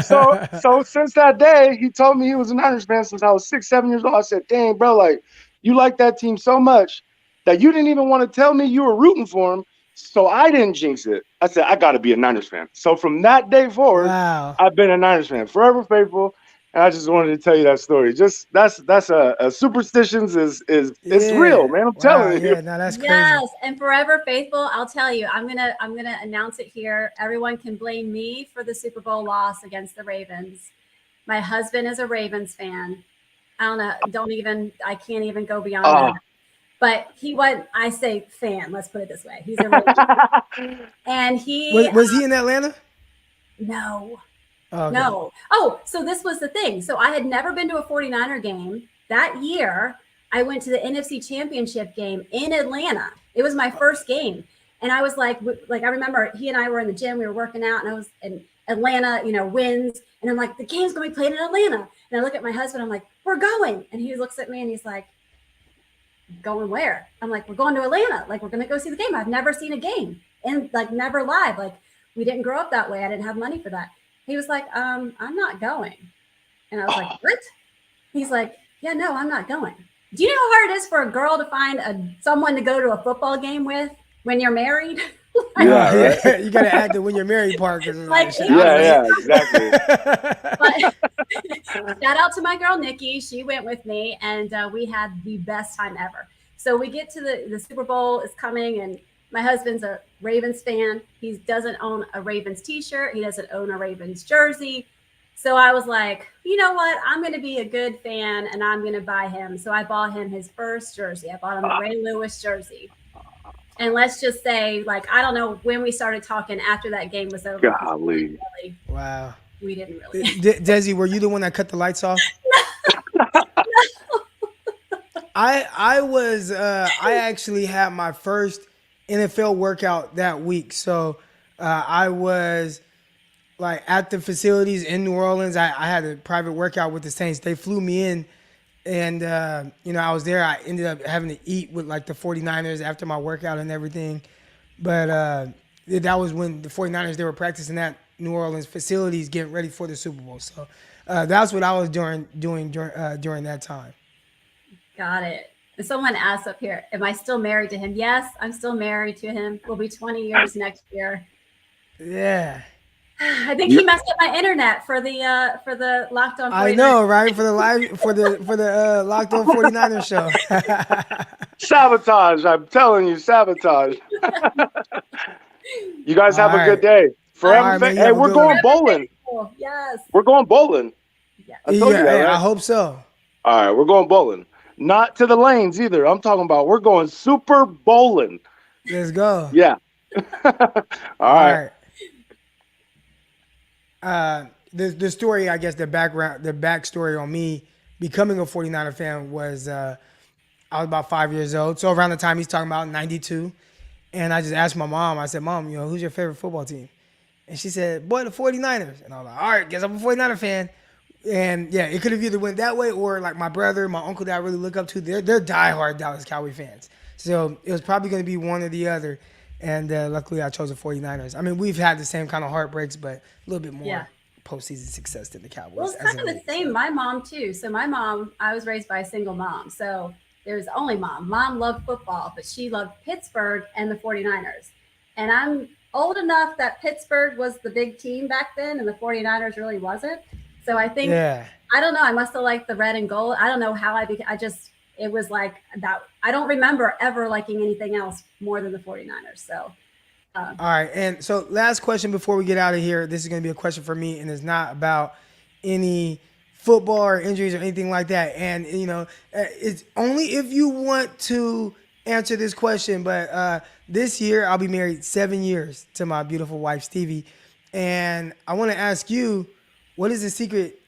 so since that day, he told me he was a Niners fan since I was 6, 7 years old. I said, dang, bro, like, you like that team so much that you didn't even want to tell me you were rooting for him. So I didn't jinx it. I said, I got to be a Niners fan. So from that day forward, I've been a Niners fan, forever faithful. And I just wanted to tell you that story. Just that's a superstitions is it's real, man. I'm telling you. Yeah, no, that's crazy. Yes, and forever faithful. I'll tell you. I'm gonna announce it here. Everyone can blame me for the Super Bowl loss against the Ravens. My husband is a Ravens fan. I don't know. I can't even go beyond that. But he was. I say fan. Let's put it this way. He's a Ravens fan. And he was he in Atlanta? No. Okay. No. Oh, so this was the thing. So I had never been to a 49er game. That year, I went to the NFC Championship game in Atlanta. It was my first game. And I was like I remember he and I were in the gym. We were working out, and I was in Atlanta, wins. And I'm like, the game's going to be played in Atlanta. And I look at my husband. I'm like, we're going. And he looks at me, and he's like, going where? I'm like, we're going to Atlanta. Like, we're going to go see the game. I've never seen a game. And, like, never live. Like, we didn't grow up that way. I didn't have money for that. He was like, I'm not going. And I was like, what? He's like, yeah, no, I'm not going. Do you know how hard it is for a girl to find someone to go to a football game with when you're married? Yeah. You got to add the when you're married part. Exactly. But shout out to my girl, Nikki. She went with me, and we had the best time ever. So we get to the Super Bowl is coming, and my husband's a Ravens fan. He doesn't own a Ravens t-shirt. He doesn't own a Ravens jersey. So I was like, you know what? I'm going to be a good fan, and I'm going to buy him. So I bought him his first jersey. I bought him a Ray Lewis jersey. And let's just say, like, I don't know when we started talking after that game was over. Golly. Wow. We didn't really. Desi, were you the one that cut the lights off? I was. I actually had my first NFL workout that week. So I was like at the facilities in New Orleans. I had a private workout with the Saints. They flew me in, and I was there. I ended up having to eat with like the 49ers after my workout and everything. But that was when the 49ers, they were practicing at New Orleans facilities getting ready for the Super Bowl. So that's what I was doing during that time. Got it. Someone asked up here, am I still married to him? Yes, I'm still married to him. We'll be 20 years next year. Yeah. I think he messed up my internet for the Locked On 49ers. I know, right? For the Locked On 49ers show. Sabotage. I'm telling you, sabotage. You guys have a good day. Forever. Right, hey, we're going bowling. Yes. We're going bowling. Yeah. I told you that, right? I hope so. All right, we're going bowling. Not to the lanes either. I'm talking about we're going super bowling. Let's go. Yeah. All right. The story, I guess, the backstory on me becoming a 49er fan was I was about 5 years old. So around the time he's talking about 92. And I just asked my mom, I said, Mom, who's your favorite football team? And she said, boy, the 49ers. And I was like, all right, guess I'm a 49er fan. And yeah, it could have either went that way or like my brother, my uncle that I really look up to, they're diehard Dallas Cowboy fans. So it was probably going to be one or the other. And luckily I chose the 49ers. I mean, we've had the same kind of heartbreaks, but a little bit more postseason success than the Cowboys. Well, it's kind of the same. My mom too. So my mom, I was raised by a single mom. So there's only mom. Mom loved football, but she loved Pittsburgh and the 49ers. And I'm old enough that Pittsburgh was the big team back then and the 49ers really wasn't. So I think, I don't know, I must have liked the red and gold. I don't know how it was like that. I don't remember ever liking anything else more than the 49ers. So. All right. And so last question before we get out of here. This is going to be a question for me, and it's not about any football or injuries or anything like that. And, it's only if you want to answer this question. But this year I'll be married 7 years to my beautiful wife, Stevie. And I want to ask you, what is the secret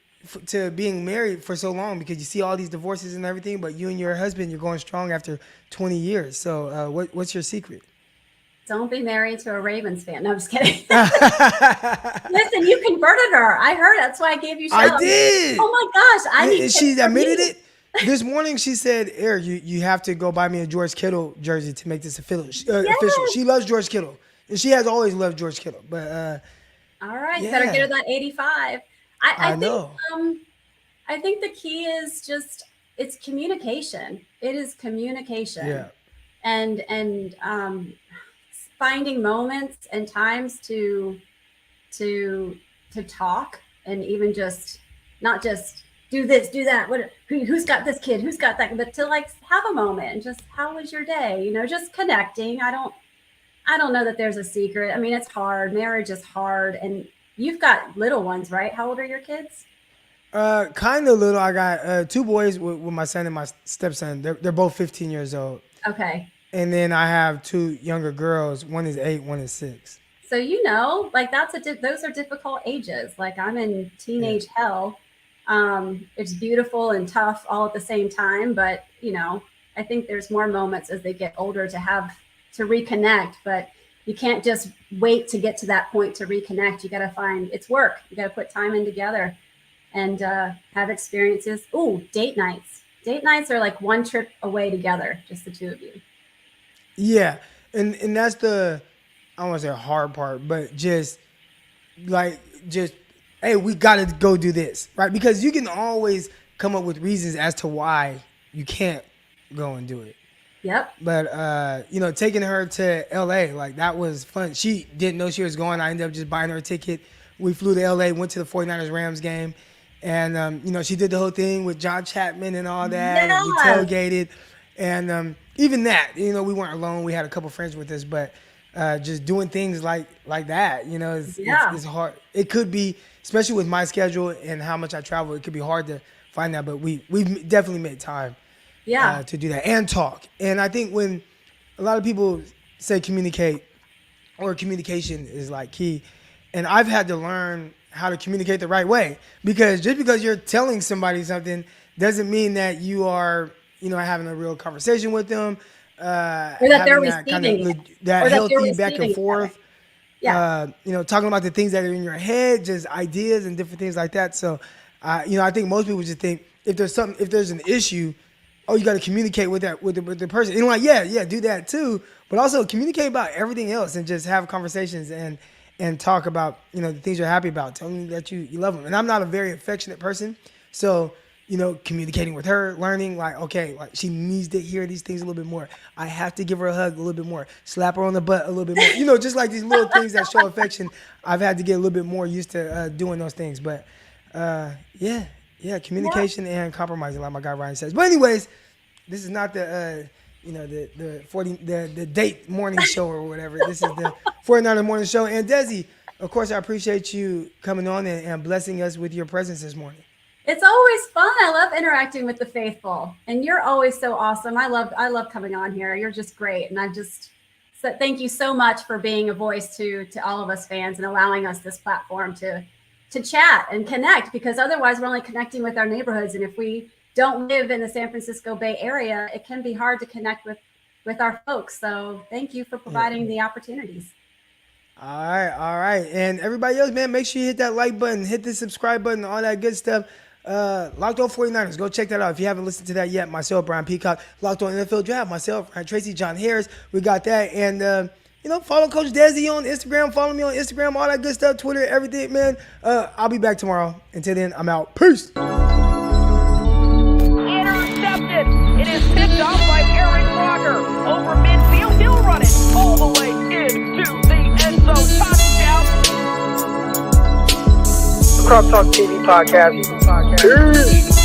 to being married for so long? Because you see all these divorces and everything, but you and your husband, you're going strong after 20 years. So what's your secret? Don't be married to a Ravens fan. No, I'm just kidding. Listen, you converted her. I heard. That's why I gave you shout. I did. Oh my gosh. She admitted it. This morning she said, Eric, you have to go buy me a George Kittle jersey to make this official. She loves George Kittle. And she has always loved George Kittle. But all right, you better get her that 85. I know. I think the key is just it's communication. It is communication. Yeah. And finding moments and times to talk, and even just not just do this, do that. Who's got this kid? Who's got that? But to like have a moment and just, how was your day? You know, just connecting. I don't know that there's a secret. I mean, it's hard. Marriage is hard, and you've got little ones, right? How old are your kids? Kind of little. I got 2 boys with my son and my stepson. They're both 15 years old. Okay. And then I have 2 younger girls. One is 8, one is 6. So, you know, like those are difficult ages. Like I'm in teenage hell. It's beautiful and tough all at the same time. But, you know, I think there's more moments as they get older to reconnect. But you can't just wait to get to that point to reconnect. You got to find it's work. You got to put time in together and have experiences. Ooh, date nights. Date nights are like one trip away together, just the 2 of you. Yeah, and that's I don't want to say hard part, but just hey, we got to go do this, right? Because you can always come up with reasons as to why you can't go and do it. Yep. But you know, taking her to LA, like that was fun. She didn't know she was going. I ended up just buying her a ticket. We flew to LA, went to the 49ers Rams game, and you know, she did the whole thing with John Chapman and all that. Yeah. And we tailgated, and even that, you know, we weren't alone. We had a couple friends with us, but just doing things like that, you know, it's hard. It could be, especially with my schedule and how much I travel, it could be hard to find that. But we've definitely made time to do that and talk. And I think when a lot of people say communicate or communication is like key, and I've had to learn how to communicate the right way, because just because you're telling somebody something doesn't mean that you are, you know, having a real conversation with them, or that they're receiving that healthy back and forth. Yeah. You know, talking about the things that are in your head, just ideas and different things like that. So, you know, I think most people just think if there's an issue, oh, you got to communicate with the person. And like, yeah, do that too. But also communicate about everything else and just have conversations and talk about, you know, the things you're happy about. Tell them that you love them. And I'm not a very affectionate person, so, you know, communicating with her, learning like, okay, like she needs to hear these things a little bit more. I have to give her a hug a little bit more, slap her on the butt a little bit more. You know, just like these little things that show affection. I've had to get a little bit more used to doing those things. But communication and compromising, like my guy Ryan says. But anyways, this is not the the date morning show or whatever. This is the 49er morning show. And Desi, of course, I appreciate you coming on and blessing us with your presence this morning. It's always fun. I love interacting with the faithful, and you're always so awesome. I love coming on here. You're just great, and thank you so much for being a voice to all of us fans and allowing us this platform to chat and connect. Because otherwise, we're only connecting with our neighborhoods, and if we don't live in the San Francisco Bay Area, it can be hard to connect with our folks. So thank you for providing the opportunities. All right, and everybody else, man, make sure you hit that like button, hit the subscribe button, all that good stuff. Locked On 49ers, go check that out if you haven't listened to that yet. Myself, Brian Peacock. Locked On NFL Draft, myself, Ryan Tracy, John Harris, we got that. And you know, follow Coach Desi on Instagram, follow me on Instagram, all that good stuff, Twitter, everything, man. I'll be back tomorrow. Until then, I'm out. Peace. Intercepted. It is picked off by Arik Armstead over midfield. He'll run it all the way into the end zone. Touchdown. Crock TV podcast. Peace.